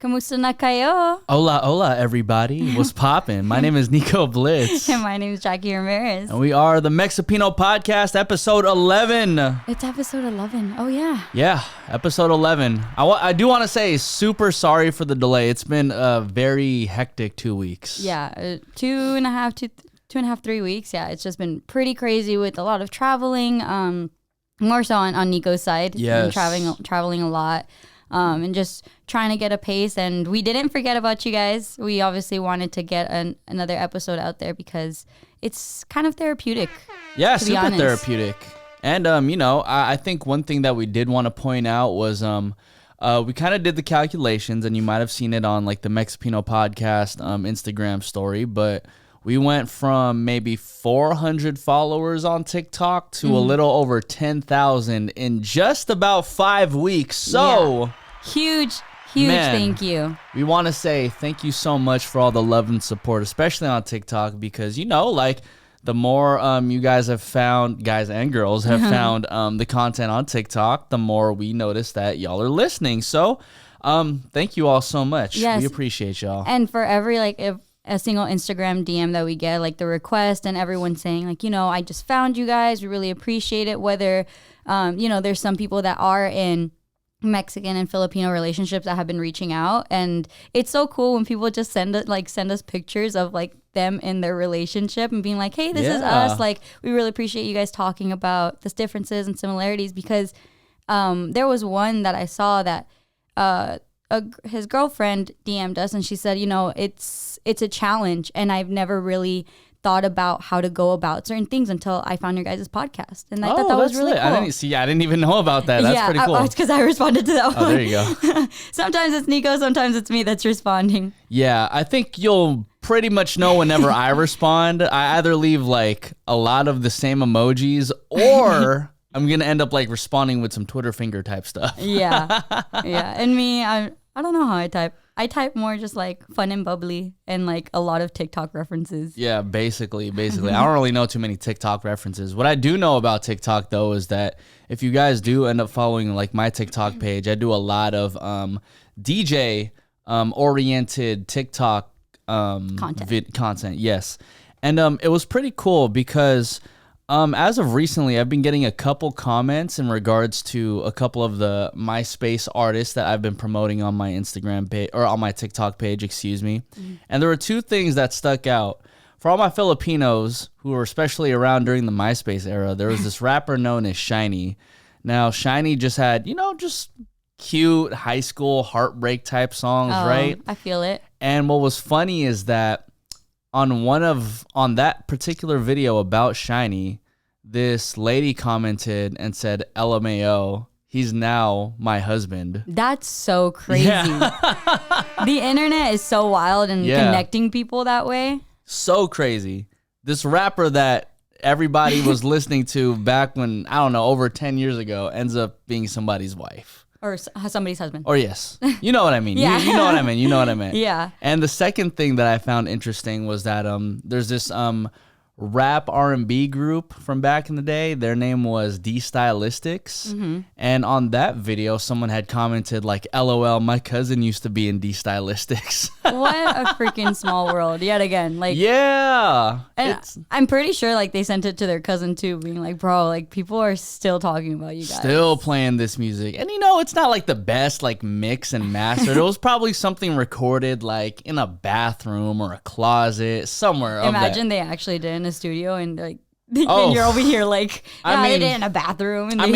Kamusta na kayo? Hola, hola, everybody. What's poppin'? My name is Nico Blitz. And my name is Jackie Ramirez. And we are the Mexipino podcast, episode 11. It's episode 11. Oh, yeah. Yeah, episode 11. I do want to say super sorry for the delay. It's been a very hectic 2 weeks. Yeah, 3 weeks. Yeah, it's just been pretty crazy with a lot of traveling. More so on Nico's side. Yes. Traveling a lot. And just trying to get a pace. And we didn't forget about you guys. We obviously wanted to get another episode out there because it's kind of therapeutic. Yeah, super therapeutic. And, I think one thing that we did want to point out was we kind of did the calculations, and you might have seen it on like the Mexipino podcast Instagram story, but we went from maybe 400 followers on TikTok to a little over 10,000 in just about 5 weeks. So huge thank you. We want to say thank you so much for all the love and support, especially on TikTok, because, the more you guys have found, guys and girls have found the content on TikTok, the more we notice that y'all are listening. So thank you all so much. Yes. We appreciate y'all. And for every, a single Instagram DM that we get, like the request and everyone saying I just found you guys. We really appreciate it. Whether, there's some people that are in Mexican and Filipino relationships that have been reaching out. And it's so cool when people just send us pictures of them in their relationship and being like, hey, this is us. We really appreciate you guys talking about the differences and similarities, because there was one that I saw that, his girlfriend DM'd us, and she said, it's a challenge, and I've never really thought about how to go about certain things until I found your guys' podcast, and I thought that was really cool. I didn't even know about that. That's pretty cool. It's because I responded to that one. There you go. Sometimes it's Nico, sometimes it's me that's responding. Yeah, I think you'll pretty much know whenever I respond. I either leave a lot of the same emojis, or I'm going to end up responding with some Twitter finger type stuff. Yeah. And me, I don't know how I type. I type more just fun and bubbly and a lot of TikTok references. Yeah, basically. I don't really know too many TikTok references. What I do know about TikTok, though, is that if you guys do end up following my TikTok page, I do a lot of DJ oriented TikTok content. Yes. And it was pretty cool because as of recently, I've been getting a couple comments in regards to a couple of the MySpace artists that I've been promoting on my Instagram page, or on my TikTok page, excuse me. And there were two things that stuck out. For all my Filipinos who were especially around during the MySpace era, there was this rapper known as Shiny. Now, Shiny just had, just cute high school heartbreak type songs, right? I feel it. And what was funny is that on that particular video about Shiny, this lady commented and said, LMAO, he's now my husband. That's so crazy. Yeah. The internet is so wild and connecting people that way. So crazy. This rapper that everybody was listening to back when, I don't know, over 10 years ago, ends up being somebody's wife. Or somebody's husband. Or yes. You know what I mean. Yeah. You know what I mean. You know what I meant. Yeah. And the second thing that I found interesting was that there's this rap R&B group from back in the day. Their name was D-Stylistics. Mm-hmm. And on that video, someone had commented LOL, my cousin used to be in D-Stylistics. What a freaking small world. Yet again. Yeah. And I'm pretty sure they sent it to their cousin too, being bro, people are still talking about you guys. Still playing this music. And it's not the best mix and mastered. It was probably something recorded in a bathroom or a closet somewhere. Imagine they actually did in a studio and and you're over here they did it in a bathroom. And look,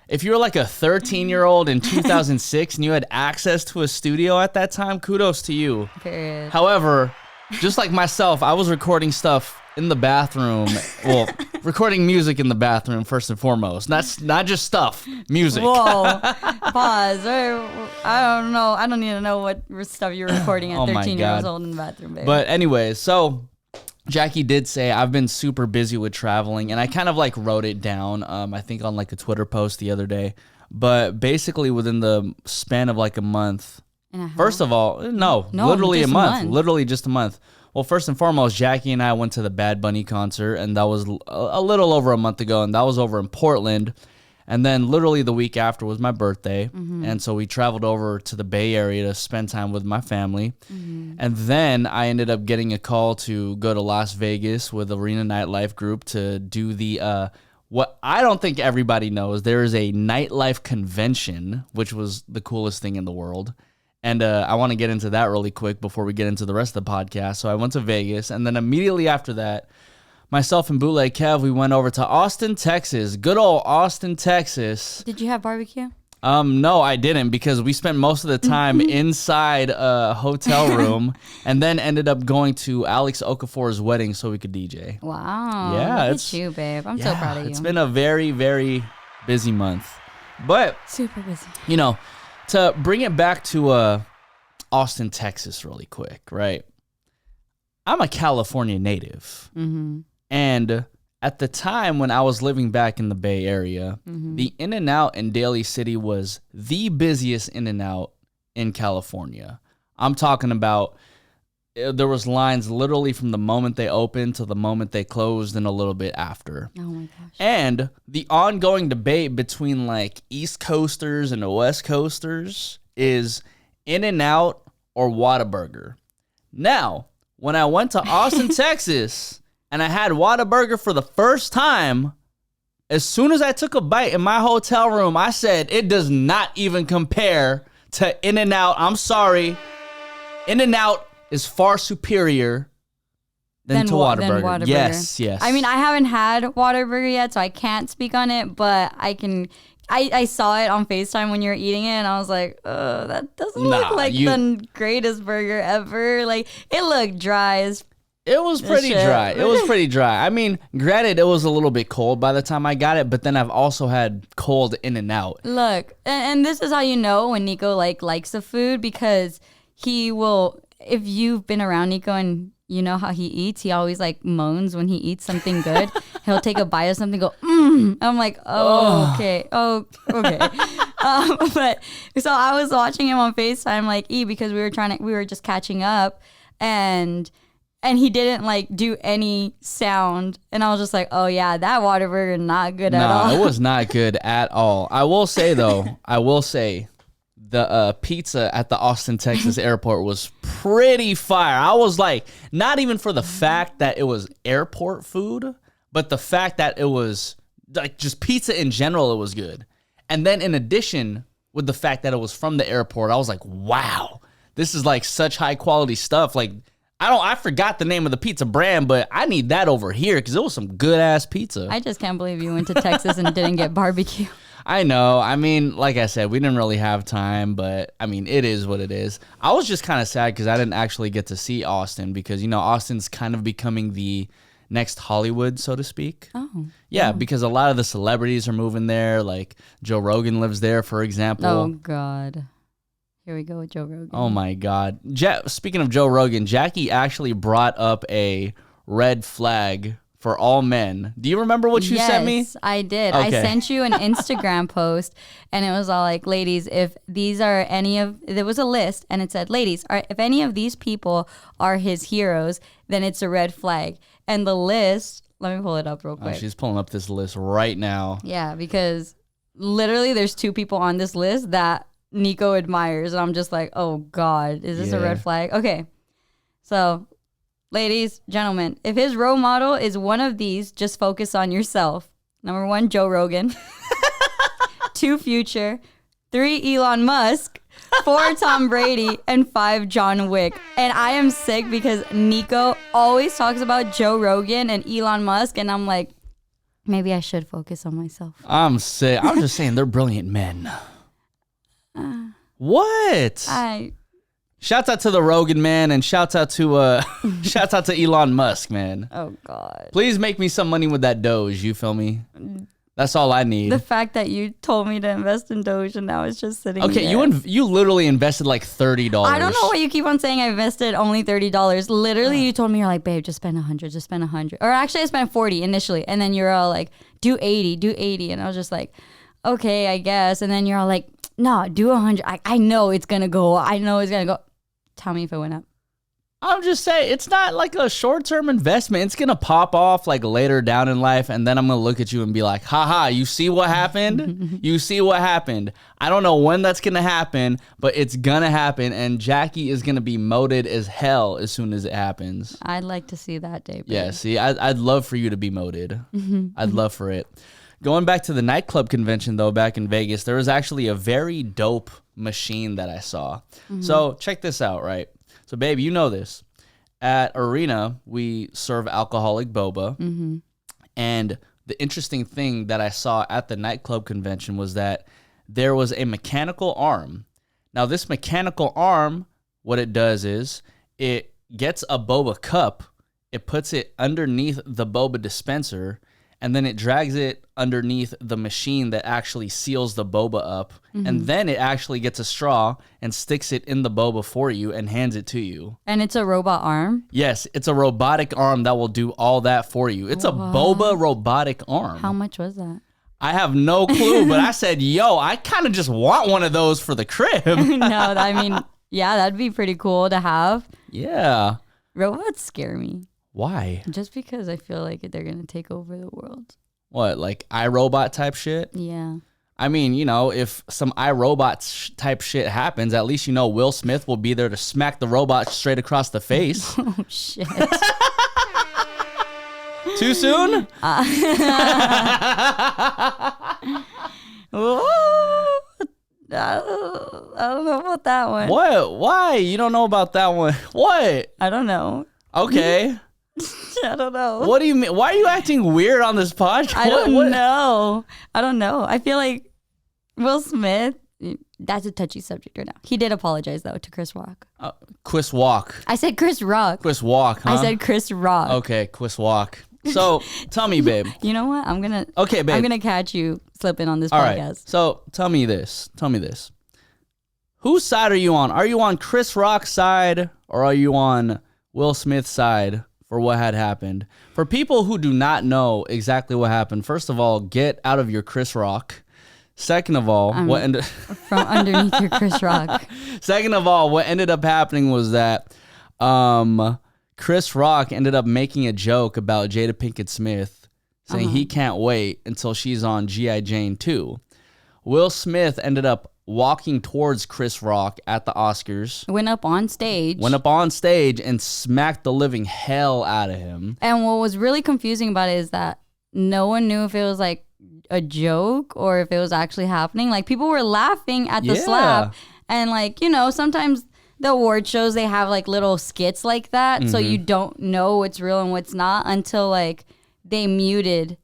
if you were a 13-year-old in 2006 and you had access to a studio at that time, kudos to you. Period. However, just like myself, I was recording stuff in the bathroom. Well, recording music in the bathroom first and foremost. That's not just stuff, music. Whoa, pause. I don't know. I don't need to know what stuff you're recording at 13 years old in the bathroom, babe. But anyways, so Jackie did say I've been super busy with traveling, and I kind of wrote it down, I think on a Twitter post the other day. But basically within the span of a month, first of all, no, literally a month, literally just a month. Well, first and foremost, Jackie and I went to the Bad Bunny concert, and that was a little over a month ago, and that was over in Portland. And then literally the week after was my birthday. And so we traveled over to the Bay Area to spend time with my family. And then I ended up getting a call to go to Las Vegas with Arena Nightlife Group to do the, what I don't think everybody knows, there is a nightlife convention, which was the coolest thing in the world. And I want to get into that really quick before we get into the rest of the podcast. So I went to Vegas, and then immediately after that, myself and Bootleg Kev, we went over to Austin, Texas. Good old Austin, Texas. Did you have barbecue? No, I didn't, because we spent most of the time inside a hotel room and then ended up going to Alex Okafor's wedding so we could DJ. Wow. Yeah, Look at you, babe. I'm so proud of you. It's been a very, very busy month. But, super busy. You know, to bring it back to Austin, Texas really quick, right? I'm a California native. And at the time when I was living back in the Bay Area, the In-N-Out in Daly City was the busiest In-N-Out in California. I'm talking about, there was lines literally from the moment they opened to the moment they closed and a little bit after. Oh my gosh. And the ongoing debate between like East Coasters and the West Coasters is In-N-Out or Whataburger. Now, when I went to Austin, Texas, and I had Whataburger for the first time, as soon as I took a bite in my hotel room, I said, it does not even compare to In-N-Out. I'm sorry. In-N-Out is far superior than to Whataburger. Yes. I mean, I haven't had Whataburger yet, so I can't speak on it, but I can... I saw it on FaceTime when you were eating it, and I was like, that doesn't look like the greatest burger ever. Like, it looked dry as It was pretty dry. It was pretty dry. I mean, granted, it was a little bit cold by the time I got it, but then I've also had cold In-N-Out. Look, and this is how you know when Nico likes the food, because he will, if you've been around Nico and you know how he eats, he always like moans when he eats something good. He'll take a bite of something, go, I'm like, okay. But so I was watching him on FaceTime, like, because we were just catching up, and he didn't like do any sound, and I was just like, oh yeah, that Whataburger not good at all. No, it was not good at all. I will say though, the pizza at the Austin, Texas airport was pretty fire. I was like, not even for the fact that it was airport food, but the fact that it was like just pizza in general, it was good. And then in addition, with the fact that it was from the airport, I was like, wow, this is like such high quality stuff. Like, I forgot the name of the pizza brand, but I need that over here because it was some good ass pizza. I just can't believe you went to Texas and didn't get barbecue. I know. I mean, like I said, we didn't really have time, but I mean, it is what it is. I was just kind of sad because I didn't actually get to see Austin because, you know, Austin's kind of becoming the next Hollywood, so to speak. Oh. Yeah, because a lot of the celebrities are moving there. Like Joe Rogan lives there, for example. Oh, God. Here we go with Joe Rogan. Oh, my God. Speaking of Joe Rogan, Jackie actually brought up a red flag for all men. Do you remember what you sent me? Yes, I did. Okay. I sent you an Instagram post, and it was all like, ladies, if these are any of, there was a list, and it said, ladies, if any of these people are his heroes, then it's a red flag. And the list, let me pull it up real quick. Oh, she's pulling up this list right now. Yeah, because literally there's 2 people on this list that Nico admires, and I'm just like, oh God, is this a red flag? Okay, so ladies, gentlemen, if his role model is one of these, just focus on yourself. Number 1, Joe Rogan. 2, Future. 3, Elon Musk. 4, Tom Brady. And 5, John Wick. And I am sick because Nico always talks about Joe Rogan and Elon Musk, and I'm like, maybe I should focus on myself. I'm sick. I'm just saying they're brilliant men. What? Shouts out to the Rogan man, and shouts out to Elon Musk, man. Oh God! Please make me some money with that Doge. You feel me? That's all I need. The fact that you told me to invest in Doge and now it's just sitting. Okay, there. you literally invested like $30. I don't know why you keep on saying I invested only $30. Literally, you told me, you're like, babe, just spend 100, just spend 100. Or actually, I spent 40 initially, and then you're all like, do 80, and I was just like, okay, I guess. And then you're all like, no, do 100. I know it's gonna go. Tell me if it went up. I'm just saying, it's not like a short-term investment. It's going to pop off like later down in life, and then I'm going to look at you and be like, haha, you see what happened? You see what happened? I don't know when that's going to happen, but it's going to happen, and Jackie is going to be moated as hell as soon as it happens. I'd like to see that day, babe. Yeah, see, I'd love for you to be moated. I'd love for it. Going back to the nightclub convention, though, back in Vegas, there was actually a very dope machine that I saw. So check this out, right? So, babe, you know this. At Arena, we serve alcoholic boba. And the interesting thing that I saw at the nightclub convention was that there was a mechanical arm. Now, this mechanical arm, what it does is it gets a boba cup, it puts it underneath the boba dispenser, and then it drags it underneath the machine that actually seals the boba up. And then it actually gets a straw and sticks it in the boba for you and hands it to you. And it's a robot arm? Yes, it's a robotic arm that will do all that for you. It's a boba robotic arm. How much was that? I have no clue, but I said, yo, I kind of just want one of those for the crib. No, I mean, yeah, that'd be pretty cool to have. Yeah. Robots scare me. Why? Just because I feel like they're going to take over the world. What, like iRobot type shit? Yeah. I mean, you know, if some iRobot type shit happens, at least you know Will Smith will be there to smack the robot straight across the face. Oh, shit. Too soon? I don't know about that one. What? Why? You don't know about that one? What? I don't know. Okay. I don't know. What do you mean? Why are you acting weird on this podcast? I don't know. I don't know. I feel like Will Smith, that's a touchy subject right now. He did apologize, though, to Chris Rock. Chris Walk. I said Chris Rock. Chris Walk, huh? I said Chris Rock. Okay, Chris Walk. So, tell me, babe. You know what? I'm going to catch you slipping on this All podcast. Right. So, tell me this. Whose side are you on? Are you on Chris Rock's side or are you on Will Smith's side for what had happened? For people who do not know exactly what happened, first of all, get out of your Chris Rock. Second of all, from underneath your Chris Rock. Second of all, what ended up happening was that Chris Rock ended up making a joke about Jada Pinkett Smith, saying he can't wait until she's on G.I. Jane 2. Will Smith ended up walking towards Chris Rock at the Oscars. Went up on stage and smacked the living hell out of him. And what was really confusing about it is that no one knew if it was like a joke or if it was actually happening. Like, people were laughing at the slap. And like, you know, sometimes the award shows, they have like little skits like that. So you don't know what's real and what's not until like they muted.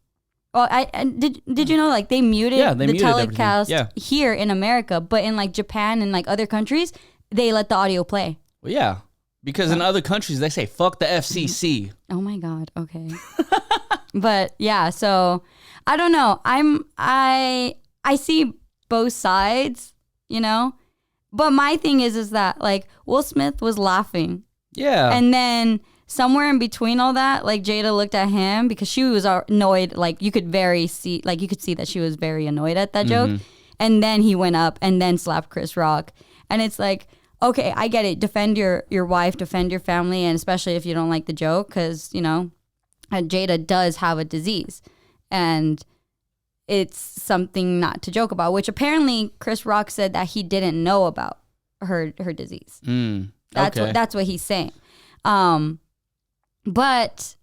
Well, did you know, like, they muted the telecast here in America, but in like Japan and like other countries, they let the audio play. Well, yeah, because in other countries they say fuck the FCC. Oh my God. Okay. But yeah, so I don't know. I see both sides, you know, but my thing is that like Will Smith was laughing. Yeah. And then somewhere in between all that, like, Jada looked at him because she was annoyed. Like, you could see that she was very annoyed at that joke. And then he went up and then slapped Chris Rock. And it's like, okay, I get it. Defend your wife, defend your family, and especially if you don't like the joke, because, you know, Jada does have a disease. And it's something not to joke about, which apparently Chris Rock said that he didn't know about her disease. That's what he's saying. But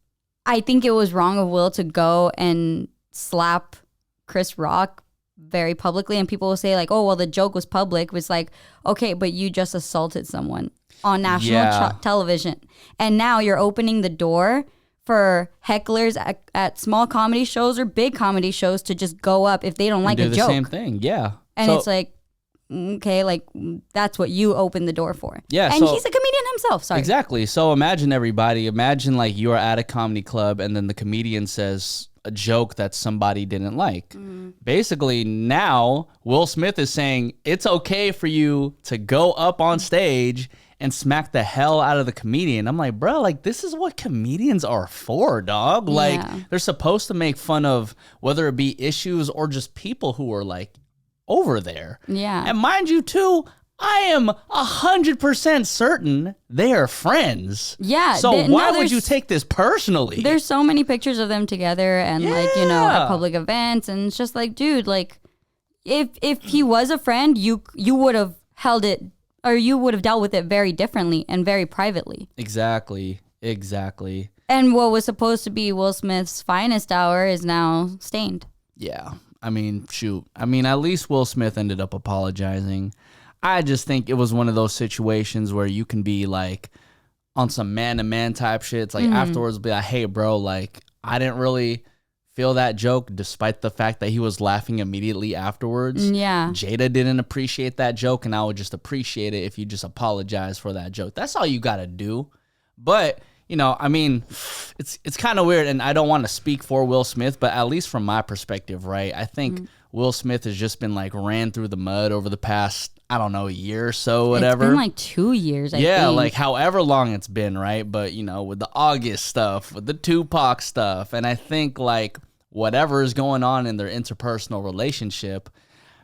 I think it was wrong of Will to go and slap Chris Rock very publicly. And people will say like, oh, well, the joke was public. It was like, okay, but you just assaulted someone on national television. And now you're opening the door for hecklers at small comedy shows or big comedy shows to just go up if they don't like a joke. Do the same thing, yeah. And it's like, okay, like, that's what you opened the door for. Yeah, and he's a comedian himself. Sorry. Exactly. So imagine like you're at a comedy club and then the comedian says a joke that somebody didn't like. Basically, now Will Smith is saying it's okay for you to go up on stage and smack the hell out of the comedian. I'm like, bro, like, this is what comedians are for, dog. Like, they're supposed to make fun of whether it be issues or just people who are like over there. Yeah. And mind you, too, I am 100% certain they are friends. Yeah. So why would you take this personally? There's so many pictures of them together and like, you know, at public events. And it's just like, dude, like if he was a friend, you would have held it, or you would have dealt with it very differently and very privately. Exactly. And what was supposed to be Will Smith's finest hour is now stained. Yeah. I mean, shoot. I mean, at least Will Smith ended up apologizing. I just think it was one of those situations where you can be like on some man-to-man type shit. It's like afterwards be like, hey, bro, like I didn't really feel that joke despite the fact that he was laughing immediately afterwards. Yeah. Jada didn't appreciate that joke, and I would just appreciate it if you just apologize for that joke. That's all you got to do. But, you know, I mean, it's kind of weird, and I don't want to speak for Will Smith, but at least from my perspective, right, I think Will Smith has just been, like, ran through the mud over the past, I don't know, a year or so, whatever. It's been, like, 2 years, I think. Yeah, like, however long it's been, right? But, you know, with the August stuff, with the Tupac stuff, and I think, like, whatever is going on in their interpersonal relationship,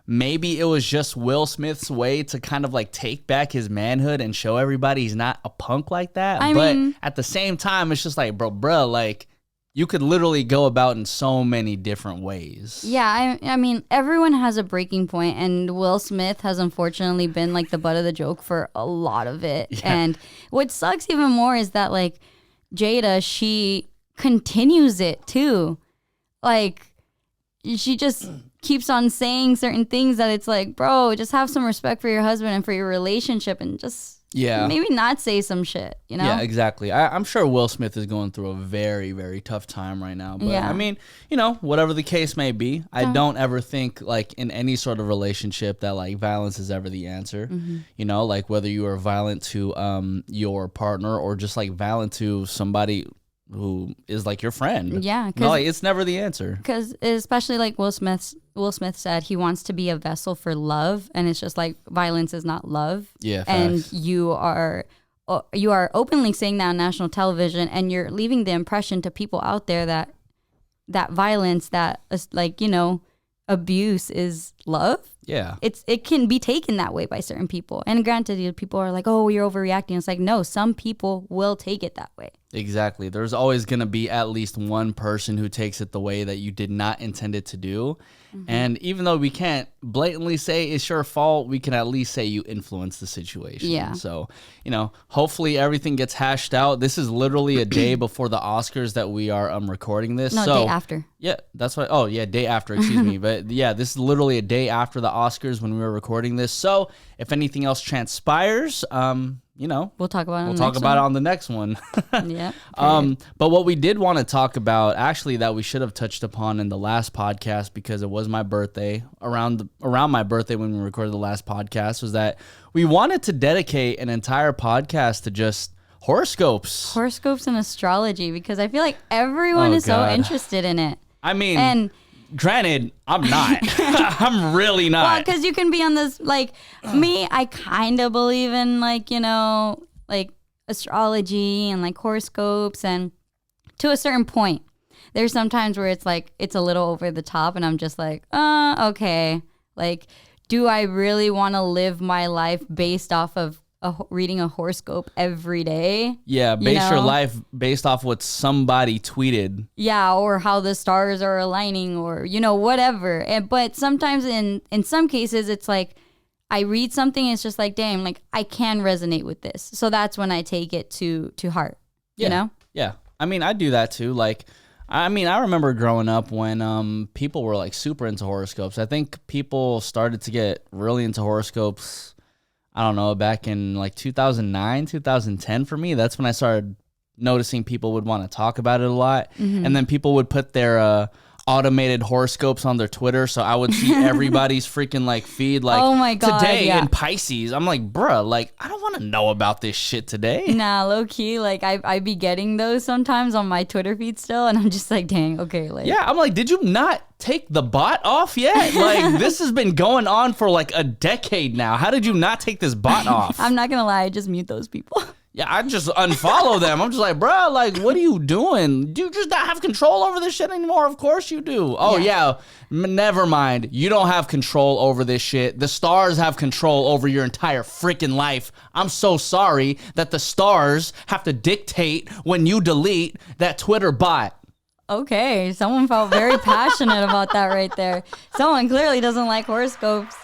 maybe it was just Will Smith's way to kind of like take back his manhood and show everybody he's not a punk like that. But at the same time, it's just like, bro, like you could literally go about in so many different ways. Yeah, I mean, everyone has a breaking point, and Will Smith has unfortunately been like the butt of the joke for a lot of it. Yeah. And what sucks even more is that like Jada, she continues it too. Like she just keeps on saying certain things that it's like, bro, just have some respect for your husband and for your relationship and just maybe not say some shit, you know? Yeah, exactly. I'm sure Will Smith is going through a very, very tough time right now. But I mean, you know, whatever the case may be, I don't ever think like in any sort of relationship that like violence is ever the answer. You know, like whether you are violent to your partner or just like violent to somebody who is like your friend. Yeah. No, like, it's never the answer. Because especially like Will Smith said he wants to be a vessel for love, and it's just like violence is not love. Yeah, and facts. you are openly saying that on national television, and you're leaving the impression to people out there that violence, that like, you know, abuse is love. Yeah. It can be taken that way by certain people. And granted, people are like, oh, you're overreacting. It's like, no, some people will take it that way. Exactly. There's always going to be at least one person who takes it the way that you did not intend it to do. And even though we can't blatantly say it's your fault, we can at least say you influenced the situation. Yeah. So, you know, hopefully everything gets hashed out. This is literally a day before the Oscars that we are recording this. No, day after. Yeah, that's what. Oh, yeah, day after. Excuse me. But yeah, this is literally a day after the Oscars when we were recording this. So if anything else transpires, you know, we'll talk about it. On the next one. Yeah. But what we did want to talk about, actually, that we should have touched upon in the last podcast, because it was my birthday, around my birthday when we recorded the last podcast, was that we wanted to dedicate an entire podcast to just horoscopes and astrology, because I feel like everyone is so interested in it. I mean, and granted, I'm not. I'm really not. Well, because you can be on this, like, me, I kind of believe in, like, you know, like, astrology and, like, horoscopes, and to a certain point. There's some times where it's, like, it's a little over the top, and I'm just like, okay. Like, do I really want to live my life based off of reading a horoscope every day? Yeah, base your life based off what somebody tweeted. Yeah, or how the stars are aligning, or, you know, whatever. But sometimes in some cases, it's like I read something and it's just like, damn, like I can resonate with this. So that's when I take it to heart, you know? Yeah. I mean, I do that too. Like, I mean, I remember growing up when people were like super into horoscopes. I think people started to get really into horoscopes, I don't know, back in like 2009, 2010 for me. That's when I started noticing people would want to talk about it a lot. And then people would put their automated horoscopes on their Twitter. So I would see everybody's freaking like feed, like, oh my God, today in Pisces. I'm like, bruh, like, I don't want to know about this shit today. Nah, low key, like I be getting those sometimes on my Twitter feed still. And I'm just like, dang, okay. Like, yeah, I'm like, did you not take the bot off yet? Like, this has been going on for like a decade now. How did you not take this bot off? I'm not gonna lie, I just mute those people. Yeah, I just unfollow them. I'm just like, bro, like, what are you doing? Do you just not have control over this shit anymore? Of course you do. Oh, yeah. Never mind. You don't have control over this shit. The stars have control over your entire freaking life. I'm so sorry that the stars have to dictate when you delete that Twitter bot. Okay, someone felt very passionate about that right there. Someone clearly doesn't like horoscopes,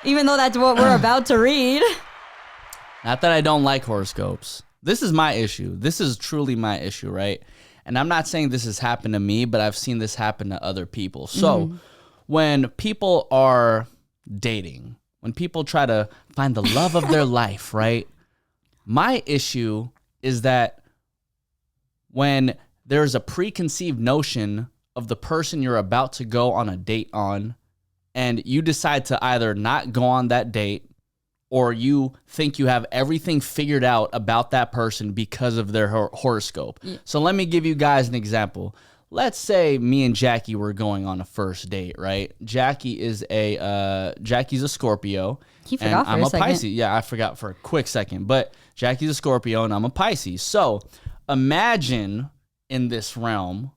even though that's what we're about to read. Not that I don't like horoscopes. This is my issue. This is truly my issue, right? And I'm not saying this has happened to me, but I've seen this happen to other people. So when people are dating, when people try to find the love of their life, right? My issue is that when there's a preconceived notion of the person you're about to go on a date on, and you decide to either not go on that date, or you think you have everything figured out about that person because of their horoscope. Yeah. So let me give you guys an example. Let's say me and Jackie were going on a first date, right? Jackie's a Scorpio. He forgot and I'm a second. Pisces. Yeah, I forgot for a quick second. But Jackie's a Scorpio and I'm a Pisces. So imagine in this realm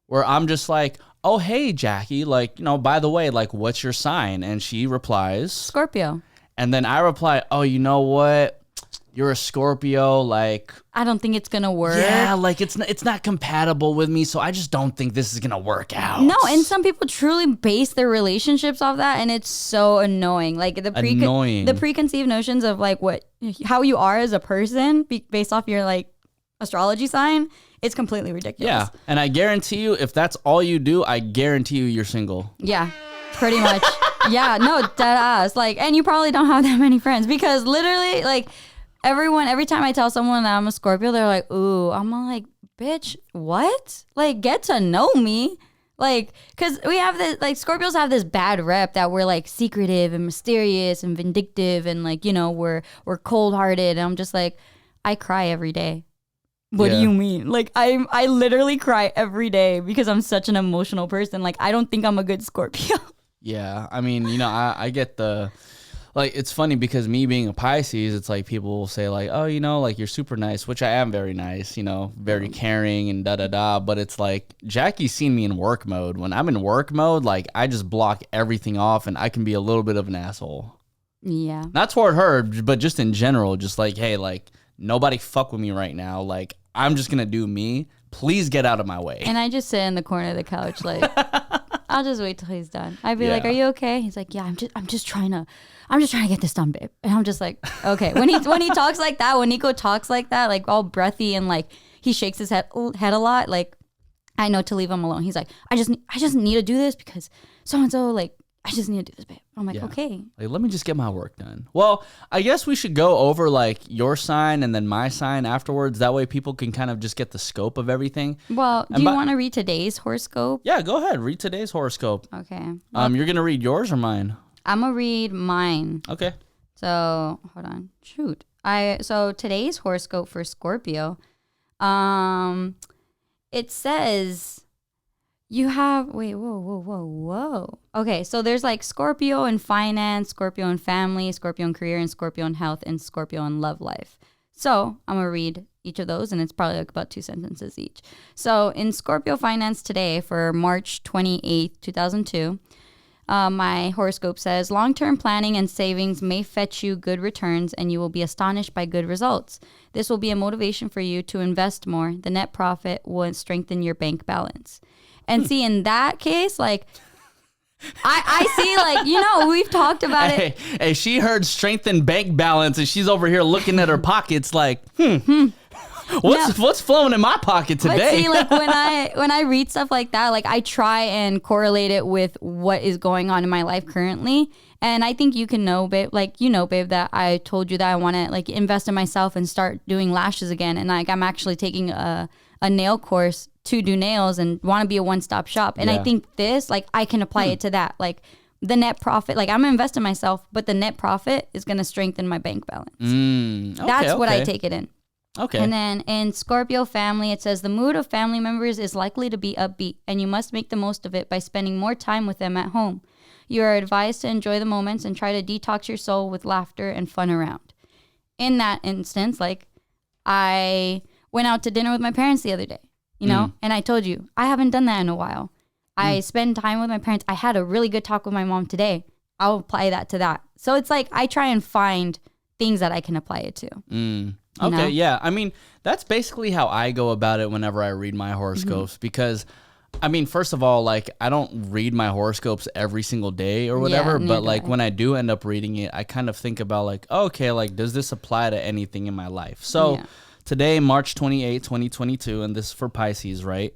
where I'm just like, oh, hey, Jackie, like, you know, by the way, like, what's your sign? And she replies, Scorpio. And then I reply, oh, you know what? You're a Scorpio, like... I don't think it's going to work. Yeah, like, it's not compatible with me, so I just don't think this is going to work out. No, and some people truly base their relationships off that, and it's so annoying. Like, the preconceived notions of, like, how you are as a person based off your, like, astrology sign, it's completely ridiculous. Yeah, and I guarantee you, if that's all you do, I guarantee you you're single. Yeah, pretty much. Yeah, no, dead ass. Like, and you probably don't have that many friends because literally, like, every time I tell someone that I'm a Scorpio, they're like, ooh, I'm all like, bitch, what? Like, get to know me. Like, because we have this, like, Scorpios have this bad rep that we're, like, secretive and mysterious and vindictive and, like, you know, we're cold-hearted. And I'm just like, I cry every day. What do you mean? Like, I literally cry every day because I'm such an emotional person. Like, I don't think I'm a good Scorpio. Yeah, I mean, you know, I get the, like, it's funny because me being a Pisces, it's like people will say like, oh, you know, like you're super nice, which I am very nice, you know, very caring and da-da-da. But it's like Jackie's seen me in work mode. When I'm in work mode, like I just block everything off and I can be a little bit of an asshole. Yeah. Not toward her, but just in general, just like, hey, like nobody fuck with me right now. Like I'm just going to do me. Please get out of my way. And I just sit in the corner of the couch like... I'll just wait till he's done. I'd be like, "Are you okay?" He's like, "Yeah, I'm just trying to get this done, babe." And I'm just like, "Okay." When he talks like that, when Nico talks like that, like all breathy and like he shakes his head a lot, like I know to leave him alone. He's like, "I just need to do this because so and so, like I just need to do this, babe." I'm like, "Okay." Like, let me just get my work done. Well, I guess we should go over like your sign and then my sign afterwards. That way people can kind of just get the scope of everything. Well, do you want to read today's horoscope? Yeah, go ahead. Read today's horoscope. Okay. You're going to read yours or mine? I'm going to read mine. Okay. So, hold on. Shoot. So today's horoscope for Scorpio, it says... You have, whoa. Okay, so there's like Scorpio in finance, Scorpio in family, Scorpio in career, and Scorpio in health, and Scorpio in love life. So I'm going to read each of those, and it's probably like about 2 sentences each. So in Scorpio finance today for March 28th, 2002, my horoscope says, long-term planning and savings may fetch you good returns, and you will be astonished by good results. This will be a motivation for you to invest more. The net profit will strengthen your bank balance. And see, in that case, like, I see, like, you know, we've talked about it. Hey, she heard strengthen bank balance, and she's over here looking at her pockets like, what's flowing in my pocket today? But see, like, when I read stuff like that, like, I try and correlate it with what is going on in my life currently. And I think you can know, babe, like, you know, babe, that I told you that I want to, like, invest in myself and start doing lashes again. And, like, I'm actually taking a nail course to do nails and want to be a one-stop shop. And I think this, like, I can apply it to that. Like, the net profit, like, I'm going to invest in myself, but the net profit is going to strengthen my bank balance. That's what I take it in. Okay. And then in Scorpio family, it says the mood of family members is likely to be upbeat, and you must make the most of it by spending more time with them at home. You are advised to enjoy the moments and try to detox your soul with laughter and fun around. In that instance, like, I went out to dinner with my parents the other day, you know, and I told you, I haven't done that in a while. I spend time with my parents. I had a really good talk with my mom today. I'll apply that to that. So it's like I try and find things that I can apply it to. Okay, yeah. I mean, that's basically how I go about it whenever I read my horoscopes because, I mean, first of all, like, I don't read my horoscopes every single day or whatever, but, like, when I do end up reading it, I kind of think about, like, okay, like, does this apply to anything in my life? So today, March 28, 2022, and this is for Pisces, right?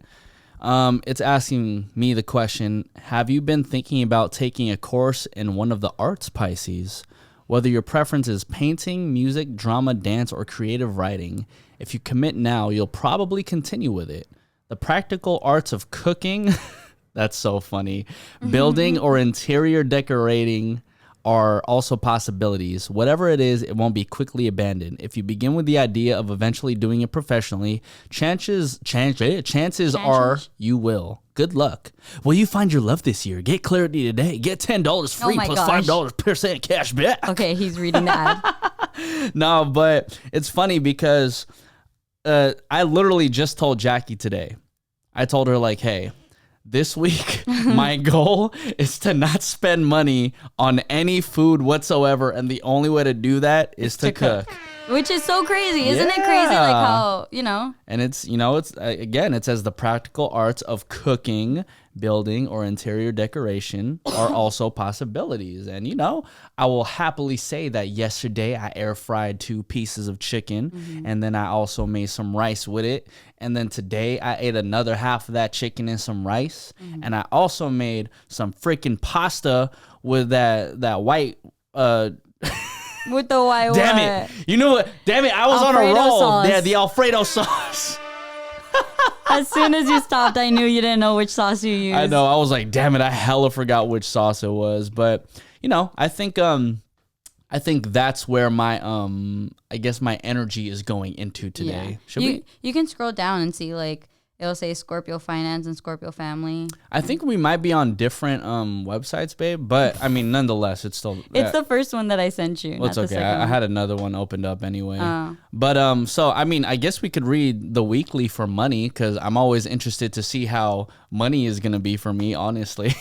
It's asking me the question, have you been thinking about taking a course in one of the arts, Pisces? Whether your preference is painting, music, drama, dance, or creative writing, if you commit now, you'll probably continue with it. The practical arts of cooking, that's so funny, building or interior decorating are also possibilities. Whatever it is, it won't be quickly abandoned. If you begin with the idea of eventually doing it professionally, chances are you will. Good luck. Will you find your love this year? Get clarity today. Get $10 free plus $5% cash back. Okay, he's reading the ad. No, but it's funny because I literally just told Jackie today. I told her, like, hey, this week, my goal is to not spend money on any food whatsoever. And the only way to do that is to cook. Which is so crazy. Isn't it crazy? Like how, you know. And it's, you know, it's, again, it says the practical arts of cooking, building, or interior decoration are also possibilities. And, you know, I will happily say that yesterday I air fried 2 pieces of chicken and then I also made some rice with it. And then today I ate another half of that chicken and some rice. And I also made some freaking pasta with that white, with the white Damn it. You know what? Damn it. I was Alfredo on a roll. Sauce. Yeah, the Alfredo sauce. As soon as you stopped, I knew you didn't know which sauce you used. I know. I was like, damn it. I hella forgot which sauce it was. But, you know, I think that's where my, I guess my energy is going into today. Yeah. You can scroll down and see, like, it'll say Scorpio Finance and Scorpio Family. I think we might be on different websites, babe. But, I mean, nonetheless, it's still... It's the first one that I sent you. Well, it's okay. I had another one opened up anyway. But, so, I mean, I guess we could read the weekly for money because I'm always interested to see how money is going to be for me, honestly.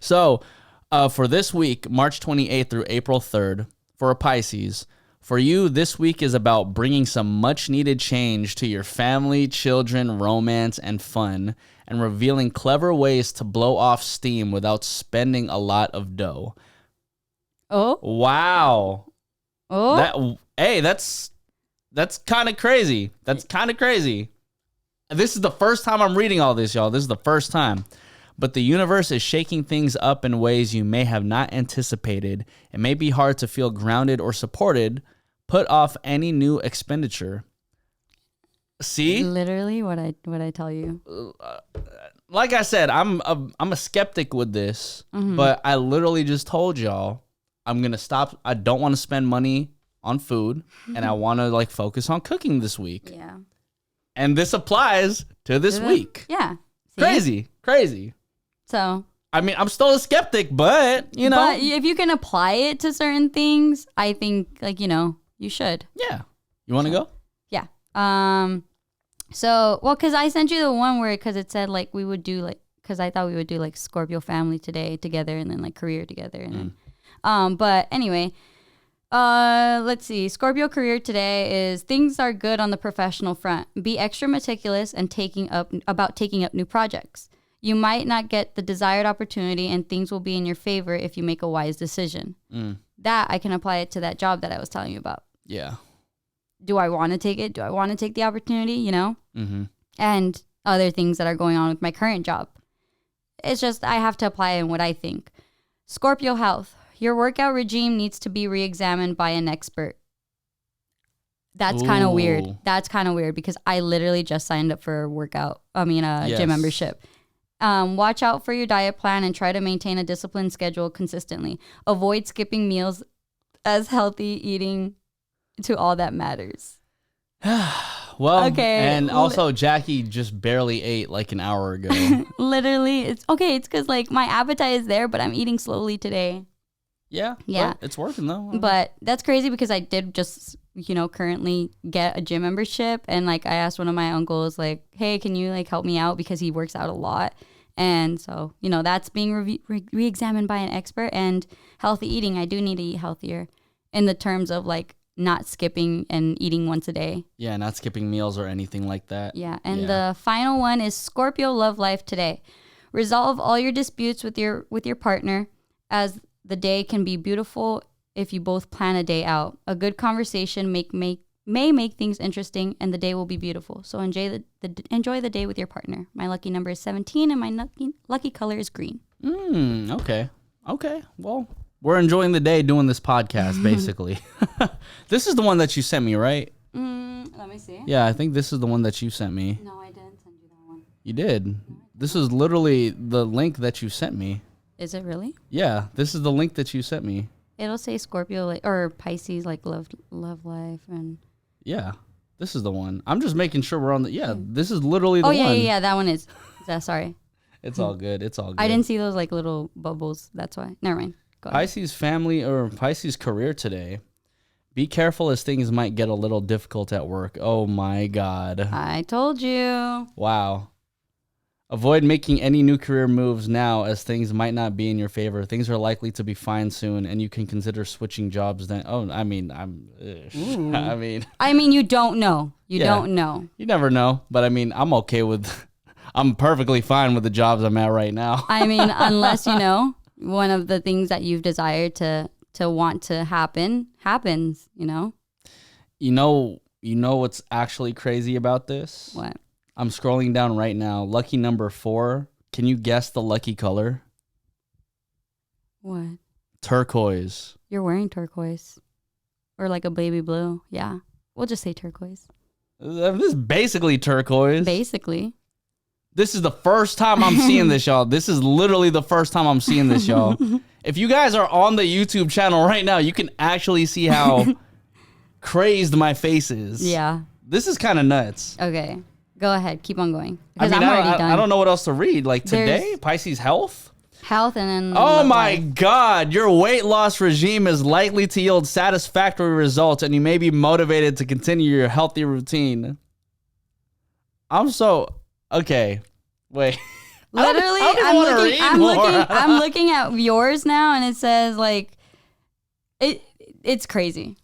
So, for this week, March 28th through April 3rd, for a Pisces... For you, this week is about bringing some much-needed change to your family, children, romance, and fun, and revealing clever ways to blow off steam without spending a lot of dough. Oh. Wow. Oh. That's kind of crazy. That's kind of crazy. This is the first time I'm reading all this, y'all. This is the first time. But the universe is shaking things up in ways you may have not anticipated. It may be hard to feel grounded or supported. Put off any new expenditure. See? Literally what I tell you. Like I said, I'm a skeptic with this, but I literally just told y'all I'm going to stop. I don't want to spend money on food and I want to like focus on cooking this week. Yeah. And this applies to this week. Yeah. See? Crazy. So, I mean, I'm still a skeptic, but, you know. But if you can apply it to certain things, I think, like, you know, you should. Yeah. You want to go? Yeah. So, well, because I sent you the one where, because it said, like, we would do, like, because I thought we would do, like, Scorpio family today together and then, like, career together. And then, but anyway, let's see. Scorpio career today is things are good on the professional front. Be extra meticulous and taking up new projects. You might not get the desired opportunity and things will be in your favor if you make a wise decision. That I can apply it to that job that I was telling you about. Yeah. Do I want to take it? Do I want to take the opportunity, you know? And other things that are going on with my current job. It's just I have to apply in what I think. Scorpio health. Your workout regime needs to be re-examined by an expert. That's kind of weird. That's kind of weird because I literally just signed up for a gym membership. Watch out for your diet plan and try to maintain a disciplined schedule consistently. Avoid skipping meals as healthy eating to all that matters. Well, okay. And also Jackie just barely ate like an hour ago. Literally. It's okay. It's because like my appetite is there, but I'm eating slowly today. Yeah. It's working though. But that's crazy because I did just currently get a gym membership. And like I asked one of my uncles, like, hey, can you like help me out, because he works out a lot. And so, that's being re-examined by an expert. And healthy eating, I do need to eat healthier in the terms of like not skipping and eating once a day. Yeah, not skipping meals or anything like that. Yeah. And the final one is Scorpio love life today. Resolve all your disputes with your partner, as the day can be beautiful if you both plan a day out. A good conversation may make things interesting, and the day will be beautiful. So enjoy the day with your partner. My lucky number is 17, and my lucky color is green. Okay. Well, we're enjoying the day doing this podcast, basically. This is the one that you sent me, right? Let me see. Yeah, I think this is the one that you sent me. No, I didn't send you that one. You did. This is literally the link that you sent me. Is it really? Yeah, this is the link that you sent me. It'll say Scorpio or Pisces, like love life, and yeah, this is the one. I'm just making sure we're on the. Yeah, this is literally the one. Oh yeah, that one is. Sorry. It's all good. It's all good. I didn't see those like little bubbles. That's why. Never mind. Go ahead. Pisces family or Pisces career today. Be careful, as things might get a little difficult at work. Oh my God. I told you. Wow. Avoid making any new career moves now, as things might not be in your favor. Things are likely to be fine soon, and you can consider switching jobs then. Oh, I mean, you don't know. You don't know. You never know. But I mean, I'm okay with, I'm perfectly fine with the jobs I'm at right now. I mean, unless, one of the things that you've desired to want to happen happens, You know what's actually crazy about this? What? I'm scrolling down right now. Lucky number 4. Can you guess the lucky color? What? Turquoise. You're wearing turquoise. Or like a baby blue. Yeah. We'll just say turquoise. This is basically turquoise. Basically. This is the first time I'm seeing this, y'all. This is literally the first time I'm seeing this, y'all. If you guys are on the YouTube channel right now, you can actually see how crazed my face is. Yeah. This is kind of nuts. Okay. Go ahead. Keep on going. Because I'm already done. I don't know what else to read. Like today, Pisces health? Health and then... Oh my God. Your weight loss regime is likely to yield satisfactory results, and you may be motivated to continue your healthy routine. Okay. Wait. Literally, I'm looking at yours now, and it says like... It's crazy.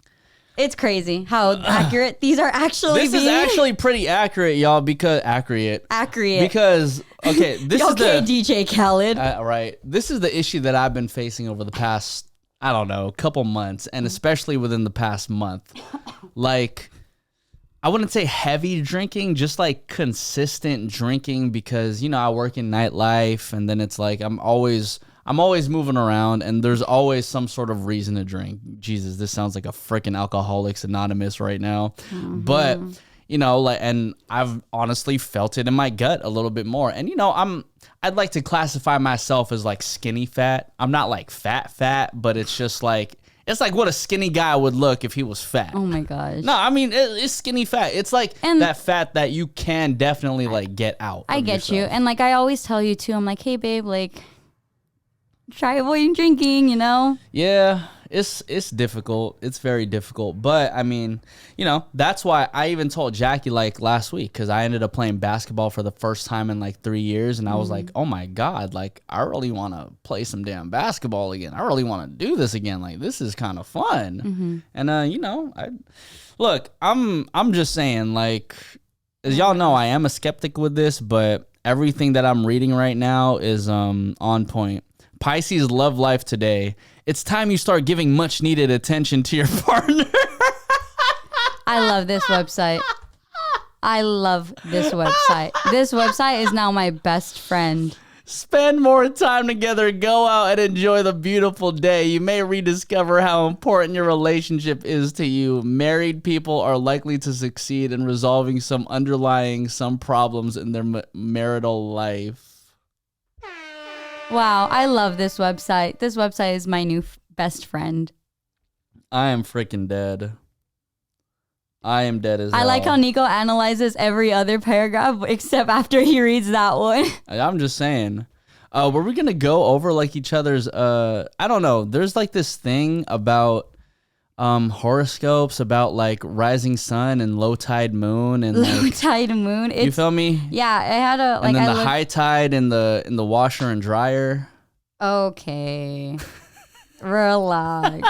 It's crazy how accurate these are actually. This is actually pretty accurate, y'all, because accurate. Because okay, this is the DJ Khaled. Right. This is the issue that I've been facing over the past, I don't know, couple months, and especially within the past month. Like, I wouldn't say heavy drinking, just like consistent drinking, because I work in nightlife, and then it's like I'm always moving around, and there's always some sort of reason to drink. Jesus, this sounds like a freaking Alcoholics Anonymous right now. Mm-hmm. But, and I've honestly felt it in my gut a little bit more. And, I'd like to classify myself as like skinny fat. I'm not like fat, but it's just like, it's like what a skinny guy would look if he was fat. Oh my gosh. No, I mean, it's skinny fat. It's like that fat that you can definitely like get out. I get yourself. You. And like, I always tell you too, I'm like, hey babe, like, try avoiding drinking, Yeah, it's difficult. It's very difficult. But I mean, that's why I even told Jackie like last week, because I ended up playing basketball for the first time in like 3 years, and I was like, oh my God, like I really want to play some damn basketball again. I really want to do this again. Like this is kind of fun. And I'm just saying, like, as y'all know, I am a skeptic with this, but everything that I'm reading right now is on point. Pisces love life today. It's time you start giving much needed attention to your partner. I love this website. This website is now my best friend. Spend more time together. Go out and enjoy the beautiful day. You may rediscover how important your relationship is to you. Married people are likely to succeed in resolving some problems in their marital life. Wow, I love this website. This website is my new best friend. I am freaking dead. I am dead as hell. I like how Nico analyzes every other paragraph except after he reads that one. I'm just saying. Were we going to go over like each other's, I don't know. There's like this thing about horoscopes about like rising sun and low tide moon and Low like, tide moon. you feel me? Yeah, I had a like. And then I the high tide in the washer and dryer. Okay, relax.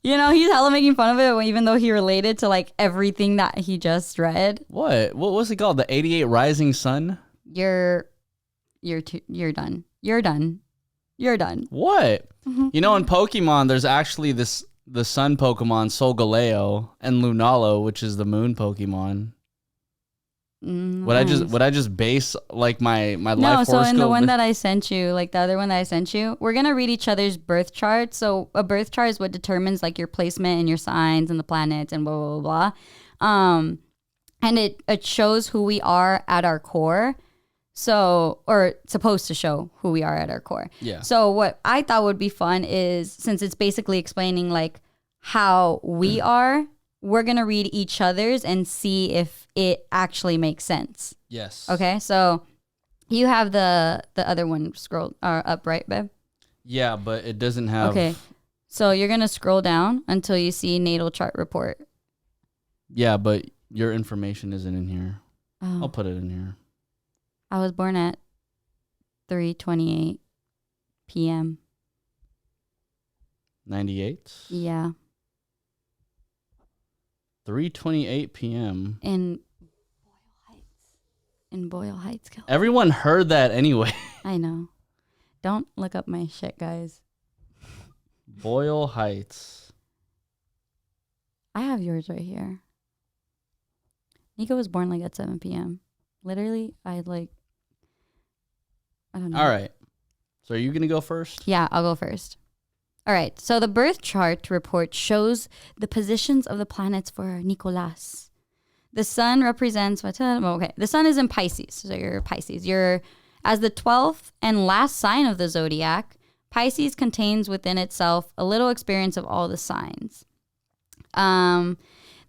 He's hella making fun of it, even though he related to like everything that he just read. What was it called? The 88 rising sun? You're done. You're done. You're done. What? In Pokemon, there's actually the sun Pokemon, Solgaleo, and Lunala, which is the moon Pokemon. Nice. Would I just base like my life No, so horoscope? in the one that I sent you, like the other one that I sent you, we're gonna read each other's birth charts. So a birth chart is what determines like your placement and your signs and the planets and blah blah blah blah. And it shows who we are at our core. So, or it's supposed to show who we are at our core. Yeah. So what I thought would be fun is, since it's basically explaining like how we are, we're going to read each other's and see if it actually makes sense. Yes. Okay. So you have the other one scrolled up, right, babe? Yeah, but it doesn't have. Okay. So you're going to scroll down until you see natal chart report. Yeah, but your information isn't in here. Oh. I'll put it in here. I was born at 3:28 p.m. 98? Yeah. 3:28 p.m. In Boyle Heights, California. Everyone heard that anyway. I know. Don't look up my shit, guys. Boyle Heights. I have yours right here. Nico was born like at 7 p.m. Literally, I don't know. All right. So are you going to go first? Yeah, I'll go first. All right. So the birth chart report shows the positions of the planets for Nicolas. The sun represents the sun is in Pisces. So you're Pisces. You're as the 12th and last sign of the zodiac. Pisces contains within itself a little experience of all the signs.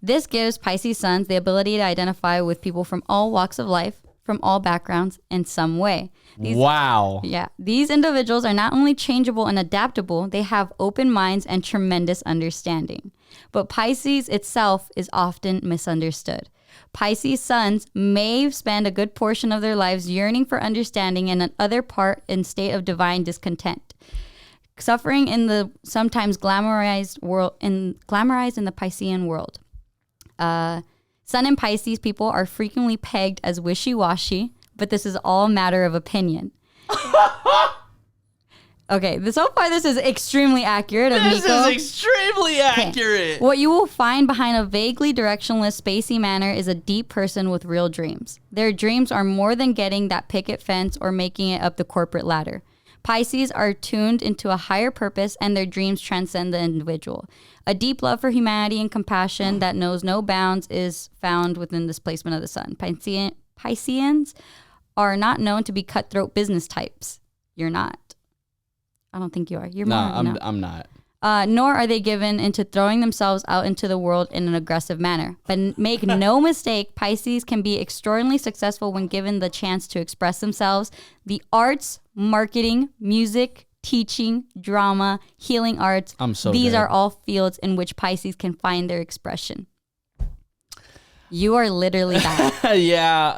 This gives Pisces sons the ability to identify with people from all walks of life, from all backgrounds in some way. Wow. Yeah. These individuals are not only changeable and adaptable, they have open minds and tremendous understanding. But Pisces itself is often misunderstood. Pisces sons may spend a good portion of their lives yearning for understanding and another part in state of divine discontent. Suffering in the sometimes glamorized in the Piscean world. Sun and Pisces people are frequently pegged as wishy-washy, but this is all a matter of opinion. Okay, so far this is extremely accurate of This Nico. is extremely accurate. What you will find behind a vaguely directionless, spacey manner is a deep person with real dreams. Their dreams are more than getting that picket fence or making it up the corporate ladder. Pisces are tuned into a higher purpose and their dreams transcend the individual. A deep love for humanity and compassion that knows no bounds is found within this placement of the sun. Pisceans are not known to be cutthroat business types. You're not. I don't think you are. You're more. No, I'm not. Nor are they given into throwing themselves out into the world in an aggressive manner. But make no mistake, Pisces can be extraordinarily successful when given the chance to express themselves. The arts, marketing, music, teaching, drama, healing arts. These are all fields in which Pisces can find their expression. You are literally that. Yeah.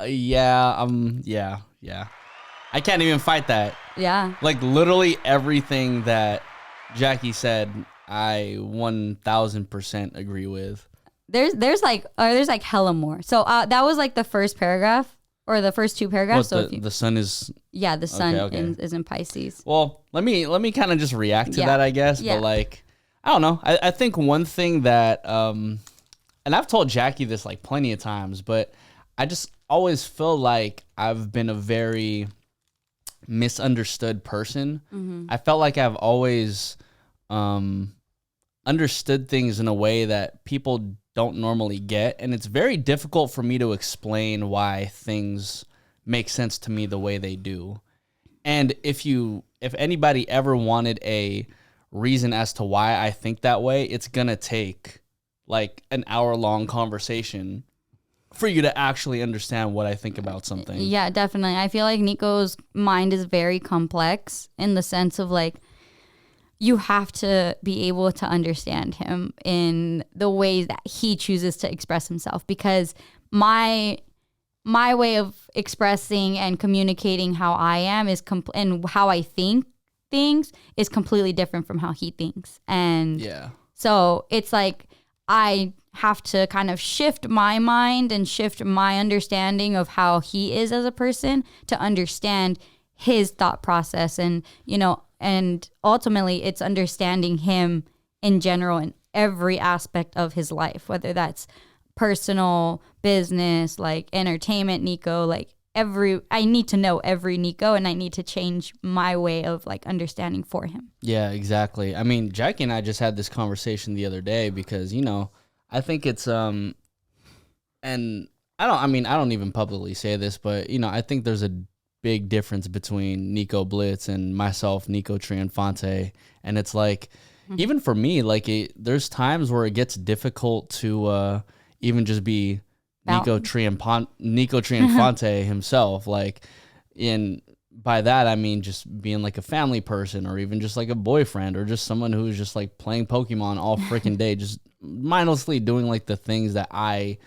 I can't even fight that. Yeah. Like literally everything that Jackie said, I 1000% agree with. There's like hella more. So that was like the first paragraph or the first two paragraphs. The sun is. Yeah, the sun Okay. is in Pisces. Well, let me kind of just react to that, I guess. Yeah. But like, I don't know. I think one thing that and I've told Jackie this like plenty of times, but I just always feel like I've been a very misunderstood person. Mm-hmm. I felt like I've always understood things in a way that people don't normally get, and it's very difficult for me to explain why things make sense to me the way they do. And if anybody ever wanted a reason as to why I think that way, it's gonna take like an hour-long conversation for you to actually understand what I think about something. Yeah, definitely. I feel like Nico's mind is very complex in the sense of like, you have to be able to understand him in the ways that he chooses to express himself, because my way of expressing and communicating how I am is and how I think things is completely different from how he thinks. And so it's like I have to kind of shift my mind and shift my understanding of how he is as a person to understand his thought process. And, you know, and ultimately it's understanding him in general in every aspect of his life, whether that's personal, business, like entertainment, Nico, like I need to know every Nico, and I need to change my way of like understanding for him. Yeah, exactly. I mean, Jackie and I just had this conversation the other day because, you know, I think it's, and I don't even publicly say this, but, you know, I think there's a big difference between Nico Blitz and myself, Nico Trianfante. And it's like, even for me, like there's times where it gets difficult to even just be Nico Trianfante himself. Like, by that, I mean just being like a family person, or even just like a boyfriend, or just someone who's just like playing Pokemon all freaking day, just mindlessly doing like the things that I,